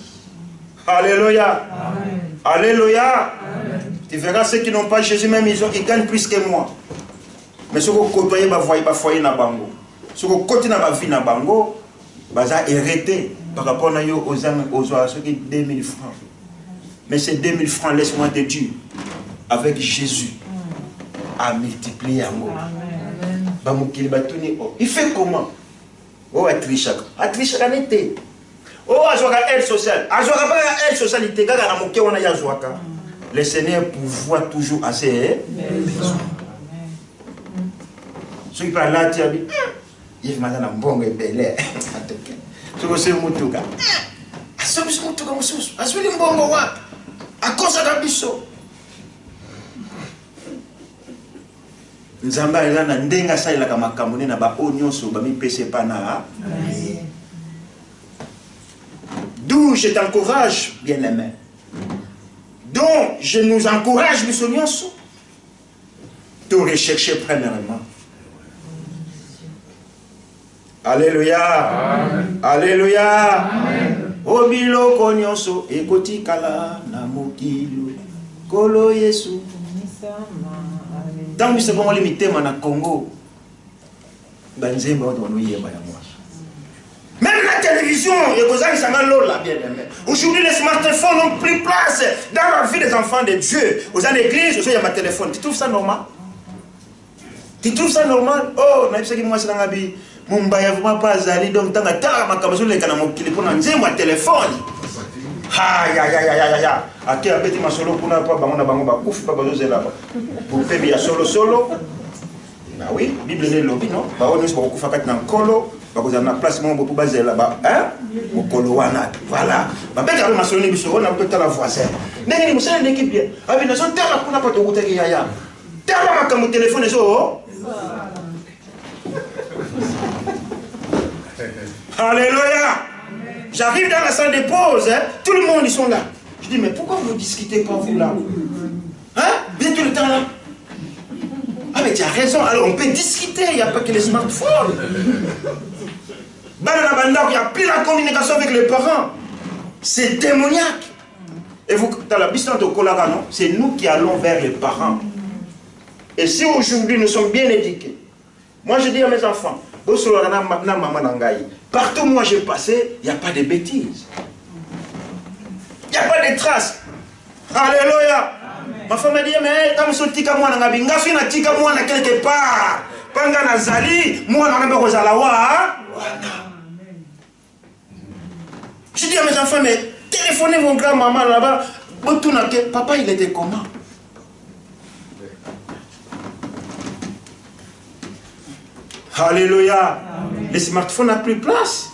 Alléluia. Amen. Alléluia. Amen. Tu verras ceux qui n'ont pas Jésus, même ils gagnent plus que moi. Mais ceux qui ont côtoyé, ils foyer na bango. Ceux qui ont côtoyé na vie na bango, ils ont hérité par rapport aux ceux qui 2000 francs. Mais ces 2000 francs, laisse-moi te dire, avec Jésus, à multiplier en haut. Il fait comment? Oh, Atrishak. Atrishak en été. Oh, Azwaka aide sociale. Azwaka pas aide sociale, il te gagne à mon cœur, on a Yazwaka. Le Seigneur pourvoit toujours assez. Ceux qui parlent là, tu as dit, il m'a dit un bon et bel. Ce que c'est Moutuka. Assomis Moutuka Moussous. Assomis Mbongo Wap. À cause de la biso. Nzamba ela na ndenga sa ila kama kamune na ba onyoso ba mi pese pana. D'où je t'encourage, bien-aimé. Donc je nous encourage, Bissonyoso, de rechercher premièrement. Alléluia. Amen. Alléluia. Amen. Obilo konyoso ekoti kala na mokilo kolo Yesu. Dans ce moment limité na Congo, même la télévision, aujourd'hui les smartphones ont pris place dans la vie des enfants de Dieu. Aux l'église, il y a ma téléphone. Tu trouves ça normal? Tu trouves ça normal? Oh, on a dit que moi, c'est dans la vie. Mon bail, vraiment pas Zali, donc dans la table, ma caméra, les canaux, qui les prennent en moi téléphone. Aïe, aïe, aïe, aïe, aïe. À qui a petit ma solo pour n'a pas, on a pas, ouf, pas besoin de là. Pour faire bien solo. Bah oui, Bible n'est lobby, non? Bah on est pour qu'on fasse un colo, bah vous avez un placement pour baser là-bas, hein? Au colo wana, voilà. Bah ben quand ma solo n'est plus on a peut-être la voix. N'est-ce pas c'est une équipe bien. Ah bien, nation terre pour n'a pas de route qui yaya. Terre ma comme téléphone et so. Alléluia. J'arrive dans la salle de pause, hein? Tout le monde ils sont là. Je dis mais pourquoi vous ne discutez pas vous là? Hein? Bien tout le temps là. Ah mais tu as raison, alors on peut discuter, il n'y a pas que les smartphones. Il n'y a plus la communication avec les parents. C'est démoniaque. Et vous, dans la bistante au Kolara, non? C'est nous qui allons vers les parents. Et si aujourd'hui nous sommes bien éduqués, moi je dis à mes enfants, partout où moi j'ai passé, il n'y a pas de bêtises. Il n'y a pas de traces. Alléluia. Ma femme m'a dit, mais quand je suis tika moi na binga fina tika moi na quelque part. Panga na zali, moi na ngamba kozalawa. Je dis à mes enfants, mais téléphonez mon grand-maman là-bas. Papa, il était comment? Alléluia. Les smartphones n'ont plus de place.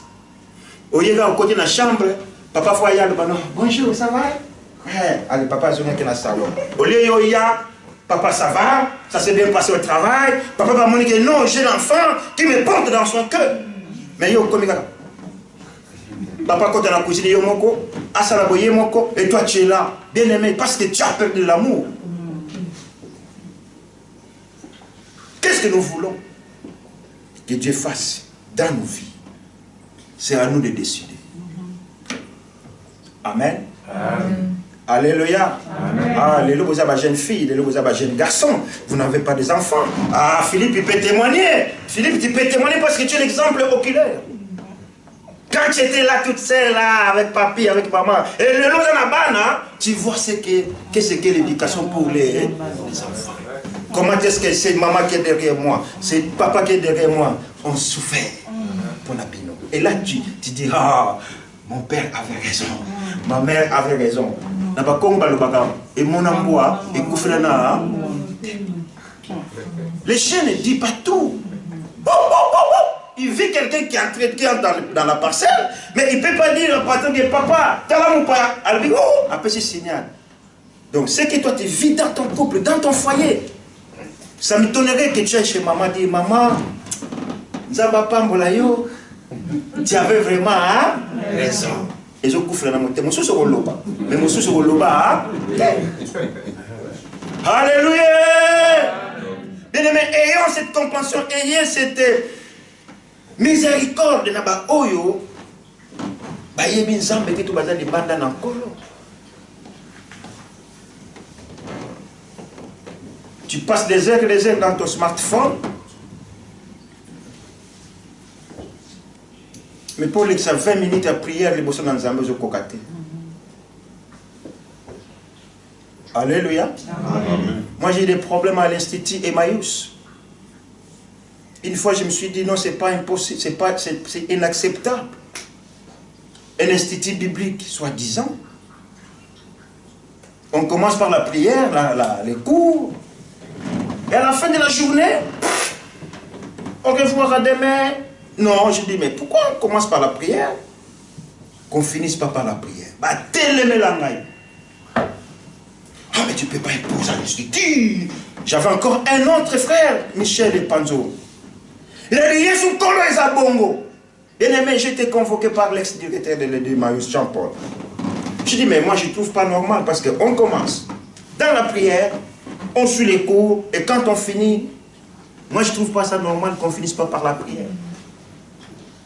Au lieu au côté de la chambre, papa faut y aller. Bonjour, ça va? Allez, papa, je viens dans le salon. Au lieu où il y a, papa, ça va, ça s'est bien passé au travail. Papa va me dire non, j'ai l'enfant qui me porte dans son cœur. Mais yo, comme ça. Papa, quand tu as la cuisine, yo, moko, asalaboye, moko, et toi, tu es là, bien aimé, parce que tu as perdu l'amour. Qu'est-ce que nous voulons que Dieu fasse dans nos vies? C'est à nous de décider. Amen. Amen. Alléluia. Alléluia, vous avez une jeune fille, alléluia, vous avez un jeune garçon, vous n'avez pas des enfants. Ah, Philippe, il peut témoigner. Philippe, tu peux témoigner parce que tu es l'exemple oculaire. Quand tu étais là, toute seule, là, avec papi, avec maman, et le long de la banane, tu vois ce qu'est l'éducation pour les enfants. Comment est-ce que c'est maman qui est derrière moi, c'est papa qui est derrière moi, on souffert pour la pino. Et là, tu dis, ah, mon père avait raison, ma mère avait raison. Et mon amour, et Koufrana. Les chiens ne disent pas tout. Il vit quelqu'un qui entre dans la parcelle, mais il ne peut pas dire au patron que papa, t'as là mon père. Elle dit, oh, après c'est signal. Donc, c'est que toi, tu vis dans ton couple, dans ton foyer. Ça me donnerait que tu ailles chez maman, dire, maman, tu avais vraiment raison. Et je couvre la montée. Mon sous sur le loba. Mais mon sous sur le loba. Alléluia. Bien aimé, ayons cette compréhension, ayez cette miséricorde. Naba oyo. Ba yebi nzambe ki to baza di banda na nkolo. Tu passes des heures et des heures dans ton smartphone. Mais pour les 20 minutes à prière, les bossons dans Zambé, je cocaté. Alléluia. Amen. Moi, j'ai des problèmes à l'Institut Emmaüs. Une fois, je me suis dit, non, c'est pas impossible, c'est inacceptable. Un institut biblique, soi-disant. On commence par la prière, les cours. Et à la fin de la journée, on revoira demain. Non, je dis, mais pourquoi on commence par la prière, qu'on finisse pas par la prière? Bah, télémé la ngaï. Ah, mais tu ne peux pas épouser un institut. J'avais encore un autre frère, Michel Epanzo. Il a dit, Yesu Kolo et Zabongo. Bien aimé, j'ai été convoqué par l'ex-directeur de l'Emmaüs, Jean-Paul. Je dis, mais moi, je ne trouve pas normal parce qu'on commence dans la prière, on suit les cours, et quand on finit, moi, je ne trouve pas ça normal qu'on ne finisse pas par la prière.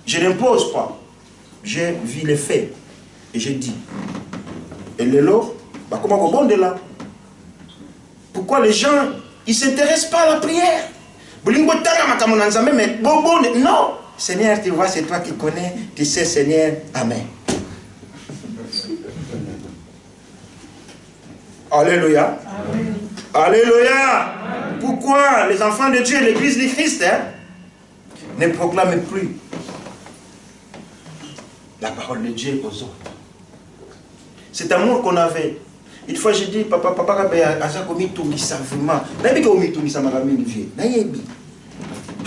Je n'impose pas. J'ai vu les faits. Et j'ai dit. Et le lot, bah comment on bon de là? Pourquoi les gens, ils ne s'intéressent pas à la prière? Non. Seigneur, tu vois, c'est toi qui connais. Tu sais, Seigneur. Amen. Alléluia. Amen. Alléluia. Amen. Pourquoi les enfants de Dieu, l'église du Christ, ne proclament plus la parole de Dieu aux autres? Cet amour qu'on avait. Une fois, j'ai dit, papa,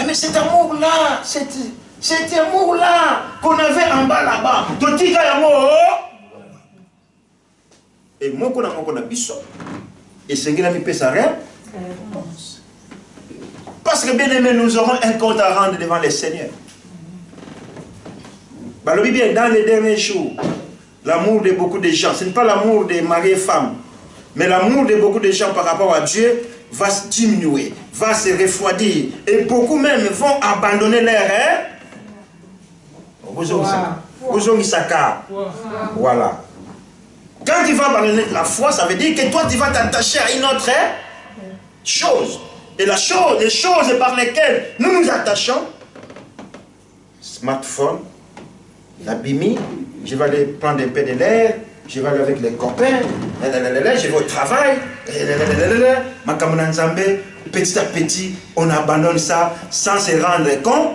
mais cet amour-là, cet amour-là qu'on avait en bas là-bas, et moi, qu'on a biso, et c'est qu'il a mis sa réponse. Parce que bien aimé, nous aurons un compte à rendre devant le Seigneur. Dans les derniers jours, l'amour de beaucoup de gens, ce n'est pas l'amour des maris et femmes, mais l'amour de beaucoup de gens par rapport à Dieu va se diminuer, va se refroidir. Et beaucoup même vont abandonner leur rêve. Voilà. Quand tu vas abandonner la foi, ça veut dire que toi, tu vas t'attacher à une autre chose. Et les choses par lesquelles nous nous attachons, smartphone, la bimi, je vais aller prendre un peu de l'air, je vais aller avec les copains, je vais au travail, petit à petit, on abandonne ça sans se rendre compte.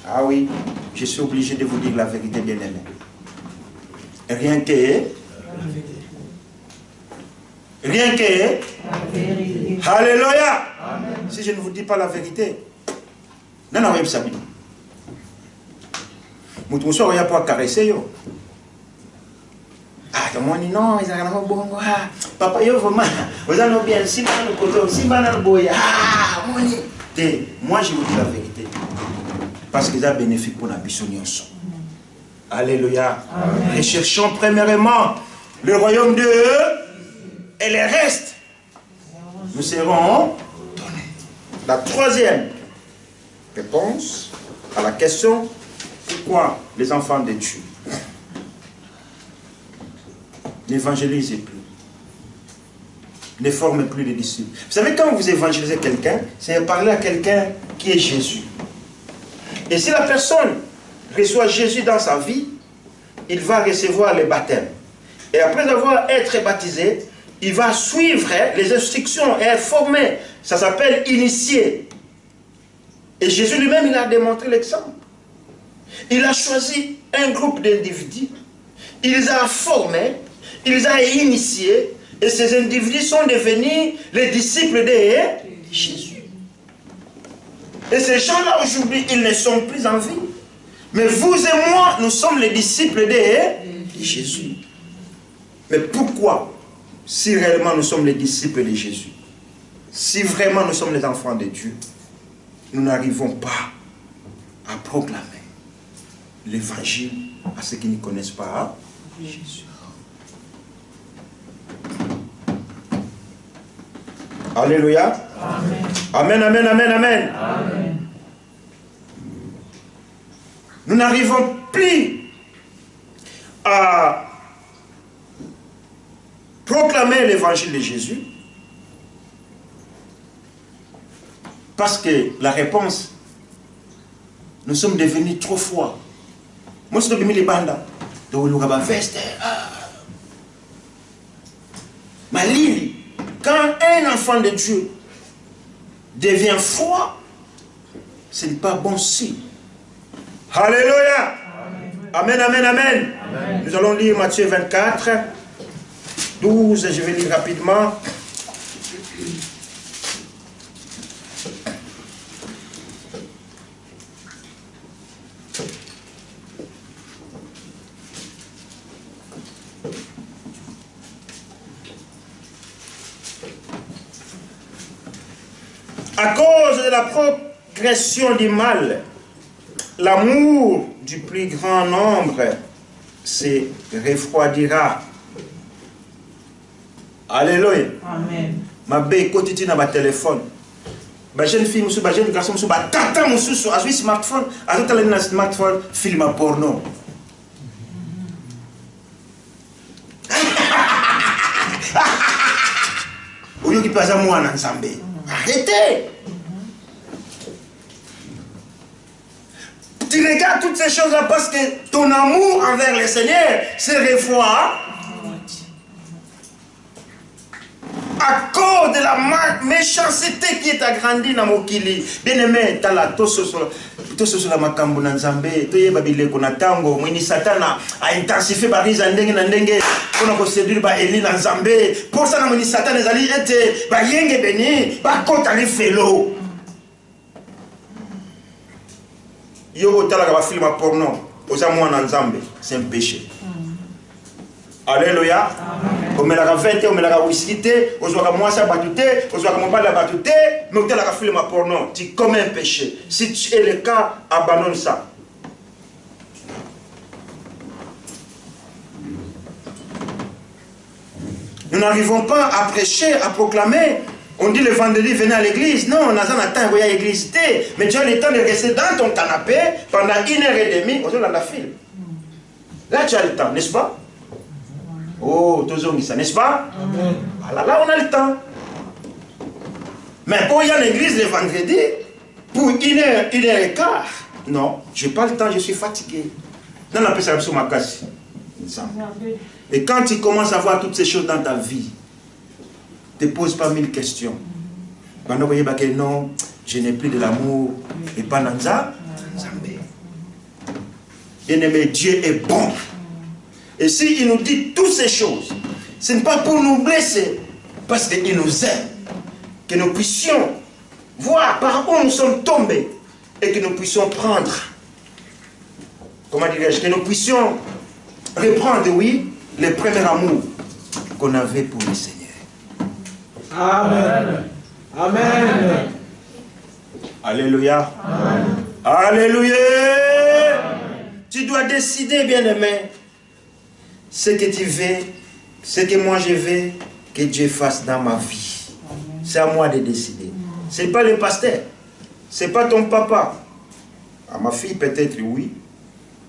Ah oui, je suis obligé de vous dire la vérité, bien aimé. Rien que... Alléluia. Si je ne vous dis pas la vérité, non, non, même ça. Mon soeur, il n'y a pas à caresser. Ah, comment dit non, ils ont bon. Papa, yo, vraiment, vous avez bien, si moi, je vous dis la vérité. Parce que c'est bénéfique pour la bisounion. Alléluia. Recherchons premièrement le royaume de Dieu et le reste, nous serons donnés. La troisième réponse à la question, pourquoi les enfants de Dieu n'évangélisent plus, ne forment plus de disciples? Vous savez, quand vous évangélisez quelqu'un, c'est parler à quelqu'un qui est Jésus. Et si la personne reçoit Jésus dans sa vie, il va recevoir le baptême. Et après avoir été baptisé, il va suivre les instructions et être formé. Ça s'appelle initié. Et Jésus lui-même, il a démontré l'exemple. Il a choisi un groupe d'individus. Il les a formés, il les a initiés. Et ces individus sont devenus les disciples de Jésus. Et ces gens-là, aujourd'hui, ils ne sont plus en vie. Mais vous et moi, nous sommes les disciples de Jésus. Mais pourquoi, si réellement nous sommes les disciples de Jésus, si vraiment nous sommes les enfants de Dieu, nous n'arrivons pas à proclamer l'évangile à ceux qui ne connaissent pas Jésus? Alléluia. Amen, amen, amen, amen. Amen. Nous n'arrivons plus à proclamer l'évangile de Jésus parce que la réponse, nous sommes devenus trop froids. Moi, je suis devenu les bandes. Malili, quand un enfant de Dieu devient froid, ce n'est pas bon signe. Alléluia. Amen, amen, amen. Amen. Nous allons lire Matthieu 24, 12, je vais lire rapidement. À cause de la progression du mal, l'amour du plus grand nombre se refroidira. Alléluia. Amen. Ma belle quotidienne à ma téléphone. Ma jeune fille, ma jeune garçon, ma tata, mon sous, à smartphone, à tout à smartphone, film à porno. Au lieu de passer à moi en Zambie. Arrêtez! Tu regardes toutes ces choses-là parce que ton amour envers le Seigneur se refroidit. À cause de la méchanceté qui est agrandie dans Mokili. Bien-aimé, tu as la toso la makambu na nzambe, to yeba bileko na tango, mwini satana a intensifié bariza ndenge na ndenge, pour nous séduire ba Eli na nzambe. Pour ça na mwini satana ezali ete ba yenge beni, ba kota li felo. Yo otala ba film porno, oza mwana nzambe, c'est un péché. Alléluia. On met la vente, on met la whisky, on soit comme moi ça batute, on soit comme mon la batute, mais on t'a la film porno. Tu commets un péché. Si tu es le cas, abandonne ça. Nous n'arrivons pas à prêcher, à proclamer. On dit le vendredi, venez à l'église. Non, on a un temps où il y a l'église. Mais tu as le temps de rester dans ton canapé pendant 1h30, on est dans la file. Là, tu as le temps, n'est-ce pas? Oh, ça, n'est-ce pas? Voilà, là, on a le temps. Mais quand il y a l'église le vendredi, pour 1h15, non, je n'ai pas le temps, je suis fatigué. Non, on appelle ça sur ma casse. Et quand tu commences à voir toutes ces choses dans ta vie, ne te pose pas 1000 questions. Quand on voit que non, je n'ai plus de l'amour, et pas dans ça, bien-aimé, Dieu est bon. Et s'il nous dit toutes ces choses, ce n'est pas pour nous blesser, parce qu'il nous aime. Que nous puissions voir par où nous sommes tombés et que nous puissions prendre, comment dirais-je, que nous puissions reprendre, oui, le premier amour qu'on avait pour le Seigneur. Amen. Amen. Alléluia. Amen. Alléluia. Amen. Tu dois décider, bien-aimé, ce que tu veux, ce que moi je veux que Dieu fasse dans ma vie. C'est à moi de décider. Ce n'est pas le pasteur. Ce n'est pas ton papa. À ma fille, peut-être, oui.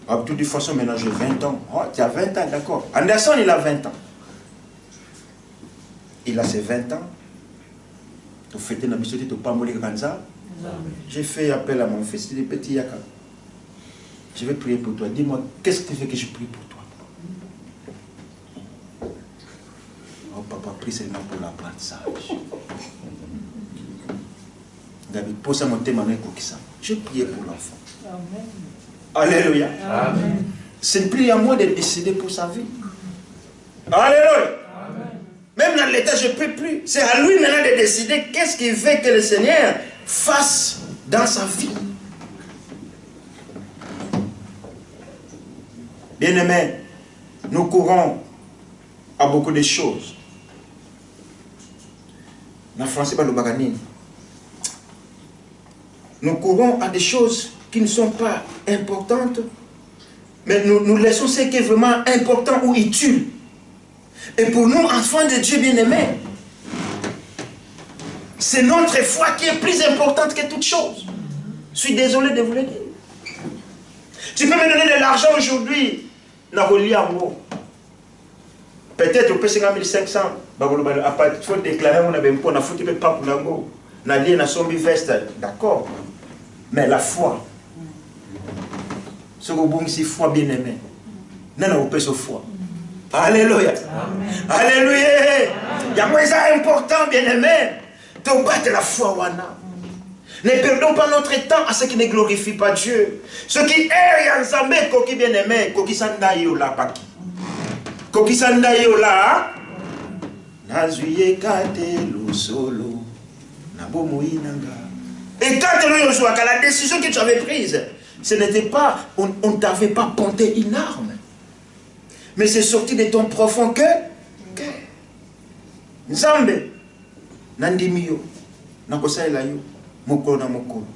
De toute façon, maintenant, j'ai 20 ans. Oh, tu as 20 ans, d'accord. Anderson, il a 20 ans. Il a ses 20 ans. Tu fais une habitude, tu pas mourir comme ça. J'ai fait appel à mon fils, il est petit Yaka. Je vais prier pour toi. Dis-moi, qu'est-ce que tu veux que je prie pour toi? Oh, papa, prie seulement pour l'apprentissage. David, pose mon thème avec ça. Je prie pour l'enfant. Alléluia. Amen. C'est plus à moi de décider pour sa vie. Alléluia. Amen. Même dans l'état, je ne peux plus. C'est à lui maintenant de décider qu'est-ce qu'il veut que le Seigneur fasse dans sa vie. Bien-aimés, nous courons à beaucoup de choses. En français, pas le bagani. Nous courons à des choses qui ne sont pas importantes, mais nous laissons ce qui est vraiment important ou utile. Et pour nous, enfants de Dieu bien-aimés, c'est notre foi qui est plus importante que toute chose. Je suis désolé de vous le dire. Tu peux me donner de l'argent aujourd'hui, peut-être au PC 1500, il faut déclarer mon abempo, on a foutu pas pour l'ango, on a dit on a sombi veste, d'accord. Mais la foi, ce que vous avez foi bien aimé, non, on peut se foi. Alléluia. Alléluia. Il y a moins important, bien aimé, de battre la foi. Ne perdons pas notre temps à ce qui ne glorifie pas Dieu. Ce qui est ensemble, coquille bien aimé, coquille sandaïo là, paki. Coquille sandaïo là, nazuye kate lo solo, nabomoui nanga. Et quand la décision que tu avais prise, ce n'était pas, on ne t'avait pas pointé une arme. Mais c'est sorti de ton profond cœur. Nzambe, nandimiyo, nakosaela yo, mokolo na mokolo,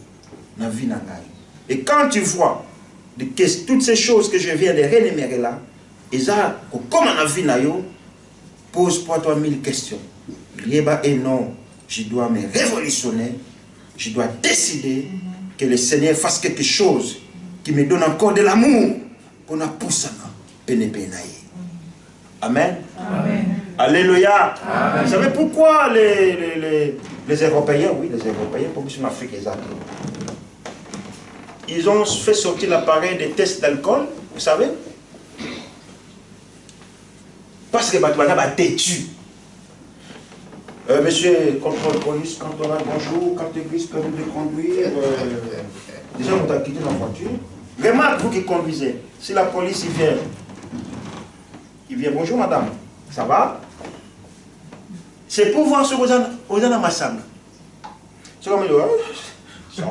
na vie na ngai. Et quand tu vois toutes ces choses que je viens de rénumérer là, comme on a vu na yo, pose-toi toi 1000 questions. Rieba et non, je dois me révolutionner. Je dois décider que le Seigneur fasse quelque chose qui me donne encore de l'amour qu'on a poussé à Amen. Amen. Alléluia. Amen. Vous savez pourquoi les Européens, oui, les Européens, pour en Afrique, ils ont fait sortir l'appareil des tests d'alcool, vous savez? Parce que les gens sont têtus. Monsieur, contrôle police, cantonal, bonjour, carte grise, permis de conduire. Déjà, on t'a quitté la voiture. Remarque, vous qui conduisez, si la police il vient, bonjour madame, ça va? C'est pour voir ce que vous avez dans ma salle. C'est comme il dit, ça va.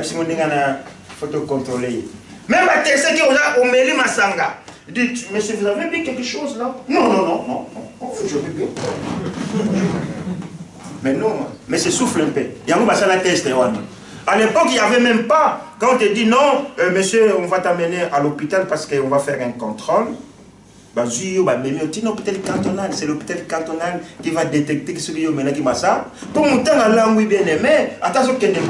Si on faut te contrôler. Même à Tessé qui a oméli ma sanga. Il dit, monsieur, vous avez vu quelque chose là? Non. Je vais bien. Mais non, mais c'est souffle un peu. Il y a un la test. À l'époque, il n'y avait même pas. Quand on te dit non, monsieur, on va t'amener à l'hôpital parce qu'on va faire un contrôle. L'hôpital cantonal, c'est l'hôpital cantonal qui va détecter ce qui est qui ça. Pour mon temps, la langue bien aimé, attention qu'il y ait des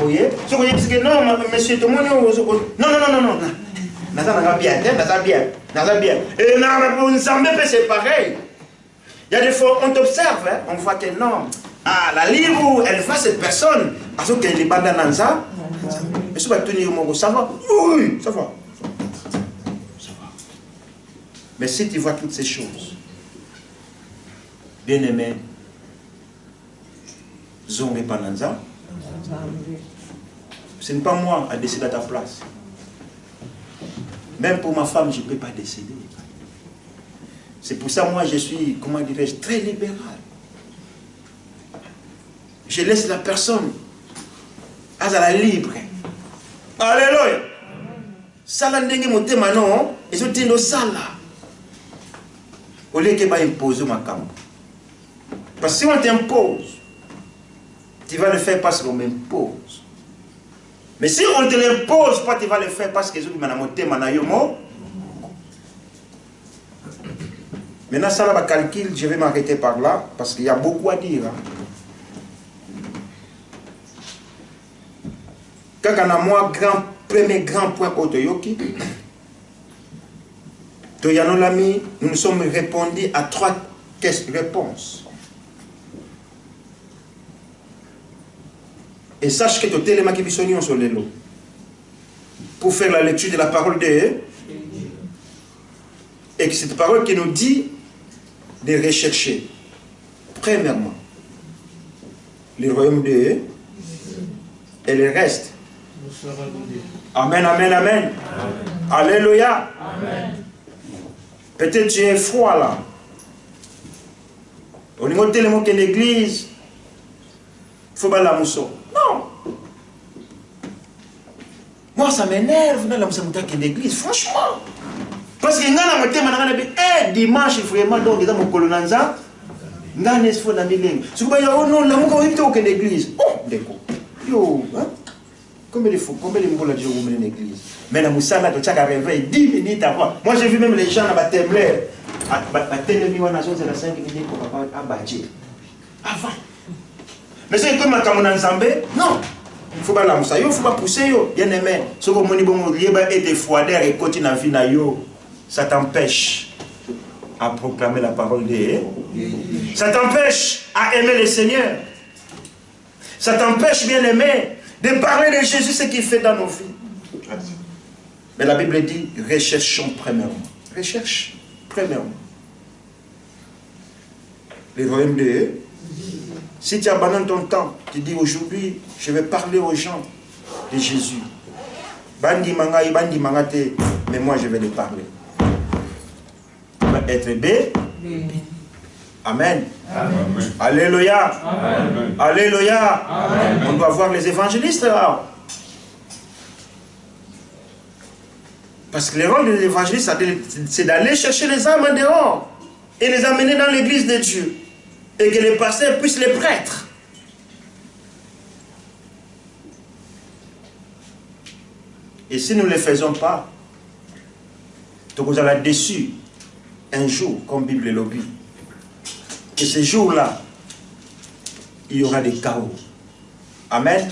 non, monsieur, tout le monde non. N'a bien. Et c'est pareil. Il y a des fois, on t'observe, hein, on voit que non. Ah, la livre, elle va cette personne. Attention qu'elle est pas dans ça. Mais ça va tenir mon ça va. Oui, ça va. Mais si tu vois toutes ces choses, bien aimé, Zomé Pananza, ce n'est pas moi à décider à ta place. Même pour ma femme, je ne peux pas décider. C'est pour ça, moi, je suis, comment dirais-je, très libéral. Je laisse la personne à la libre. Alléluia. Ça, là, n'est pas non, et je dis, ça, là. Au lieu de imposer ma camp. Parce que si on t'impose, tu vas le faire parce qu'on m'impose. Mais si on ne te l'impose pas, tu vas le faire parce que je vais maintenant, ça va calcul, je vais m'arrêter par là, parce qu'il y a beaucoup à dire. Quand on a moi, premier grand point Otoyoki, nous nous sommes répondus à 3 réponses. Et sache que tu es les sur les lots. Pour faire la lecture de la parole de Dieu. Et que cette parole qui nous dit de rechercher, premièrement, le royaume de Dieu et le reste. Amen, amen, amen. Alléluia. Amen. Peut-être tu es froid là. Au niveau tellement que l'église, il faut pas la mousson. Non. Moi ça m'énerve dans la mousson de l'église, franchement. Parce que dimanche, vraiment, donc, dans mon colonanza, dans l'espoir de la millénaire. Si vous voyez, oh non, la mousson est au l'église. Oh, d'accord. Yo, hein? Combien de fois, combien de mots là, je vous mets l'église? Mais la moussa là, tu as réveillé 10 minutes avant. Moi, j'ai vu même les gens à la Tembler. À Télémiwa, c'est la 5 minutes pour papa à Badji. Avant. Mais c'est comme quand on a ensemble, non. Il ne faut pas la moussa, il ne faut pas pousser. Bien aimé. Ce que mon bon et des fois d'air et continue à vivre, ça t'empêche à proclamer la parole de Dieu. Ça t'empêche à aimer le Seigneur. Ça t'empêche, bien aimé, de parler de Jésus, ce qu'il fait dans nos vies. Mais la Bible dit, recherchons premièrement. Recherche premièrement. Le royaume de Dieu. Si tu abandonnes ton temps, tu dis aujourd'hui, je vais parler aux gens de Jésus. Bandi manga, bandi mangate, mais moi je vais les parler. Tu vas être bé. Amen. Amen. Alléluia. Amen. Alléluia. Amen. On doit voir les évangélistes là. Parce que le rôle de l'évangéliste, c'est d'aller chercher les âmes en dehors et les amener dans l'église de Dieu. Et que les pasteurs puissent les prêtres. Et si nous ne le faisons pas, vous allez être déçus un jour, comme Bible le dit. Et ce jour-là, il y aura des chaos. Amen.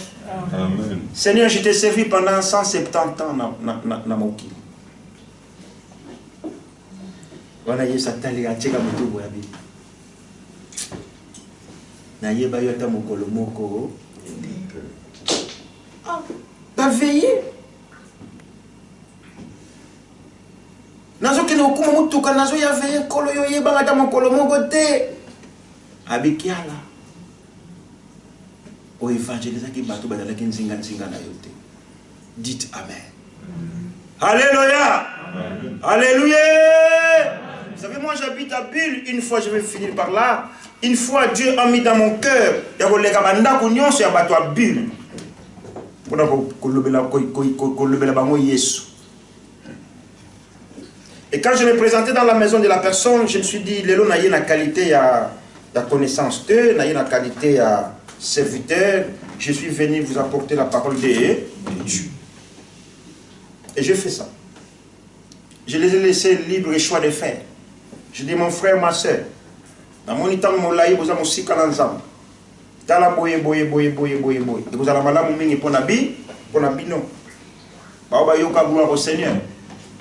Amen. Seigneur, je t'ai servi pendant 170 ans dans mon kilo. Voilà, il y a Satan, il y a Tcheka Moutou, il y a mon colomoko. T'as veillé. Nazo qui nous comme tout quand nazo y a veillé kolo yo y banga ta mon colomoko te. abekiala o évangéliser qui bateau bazala ki nzinga na yote. Dites amen. Alléluia. Alléluia. Vous savez, moi j'habite à Bulle. Une fois, je vais finir par là. Une fois, Dieu a mis dans mon cœur. Il y a des gens qui ont été à Bulle. Et quand je me présentais dans la maison de la personne, je me suis dit, Lélo n'a la qualité à connaissance d'eux, n'a la qualité à serviteur. Je suis venu vous apporter la parole de Dieu. Et je fais ça. Je les ai laissés libre choix de faire. Je dis, mon frère, ma soeur, dans mon temps, mon laï, vous avez aussi kalanzam. Dans la boye. Et vous avez la moumine pour nabi non. Baoba yoka gloire au Seigneur.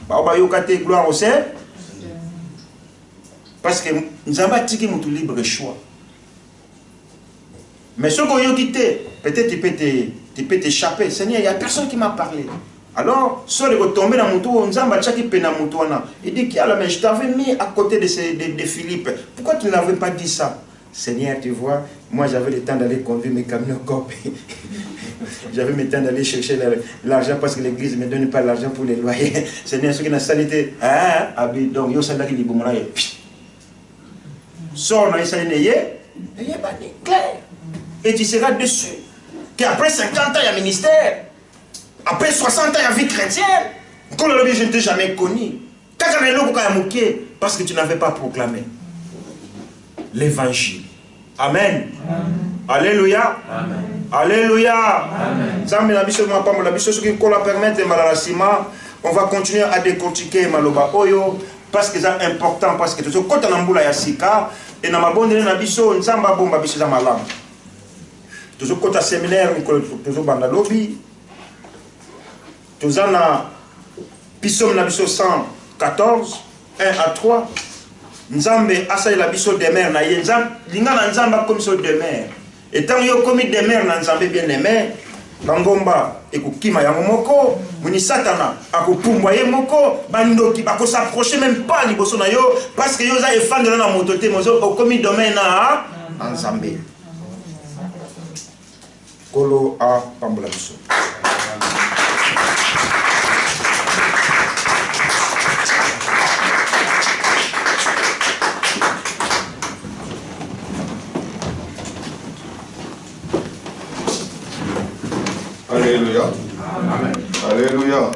Baoba yoka te gloire au Seigneur. Parce que nous avons tiki mon libre choix. Mais ce qu'on a quitté, peut-être tu peux t'échapper. Seigneur, il n'y a personne qui m'a parlé. Alors, soit de tomber dans mon tour, il dit, mais je t'avais mis à côté de Philippe. Pourquoi tu n'avais pas dit ça? Seigneur, tu vois, moi j'avais le temps d'aller conduire mes camions au corps. J'avais le temps d'aller chercher l'argent parce que l'église ne me donne pas l'argent pour les loyers. Seigneur, ce qui est la salité, donc, il y a ça qui dit, sors dans les salines, et tu seras dessus. Qu'après 50 ans, il y a ministère. Après 60 ans, il y a vie chrétienne. Quand je ne t'ai jamais connu. Parce que tu n'avais pas proclamé l'évangile. Amen. Alléluia. Alléluia. On va continuer à décortiquer Maloba Oyo. Parce que c'est important. Parce que tout ce qu'on a Yassika. Et dans ma bonne nabiso, nous avons bomba biso dans ma langue. Tout ce qu'on a séminaire, nous avons dans lobby. Nous avons Pissum na biso 114, 1 à 3. Nzambe asa la biso de mer na yenza linga na nzamba comme so de mer. Et tant yo commis de mer na nzambe bien aimé, bangomba ekukima ya moko, muni satana akupumbwa ye moko, bandoki bako s'approcher même pas liboso na yo parce que yo za efandela na mototé mozo au commis domaine na nzambe. Kolo a pambola biso. Alléluia. Amen. Alléluia.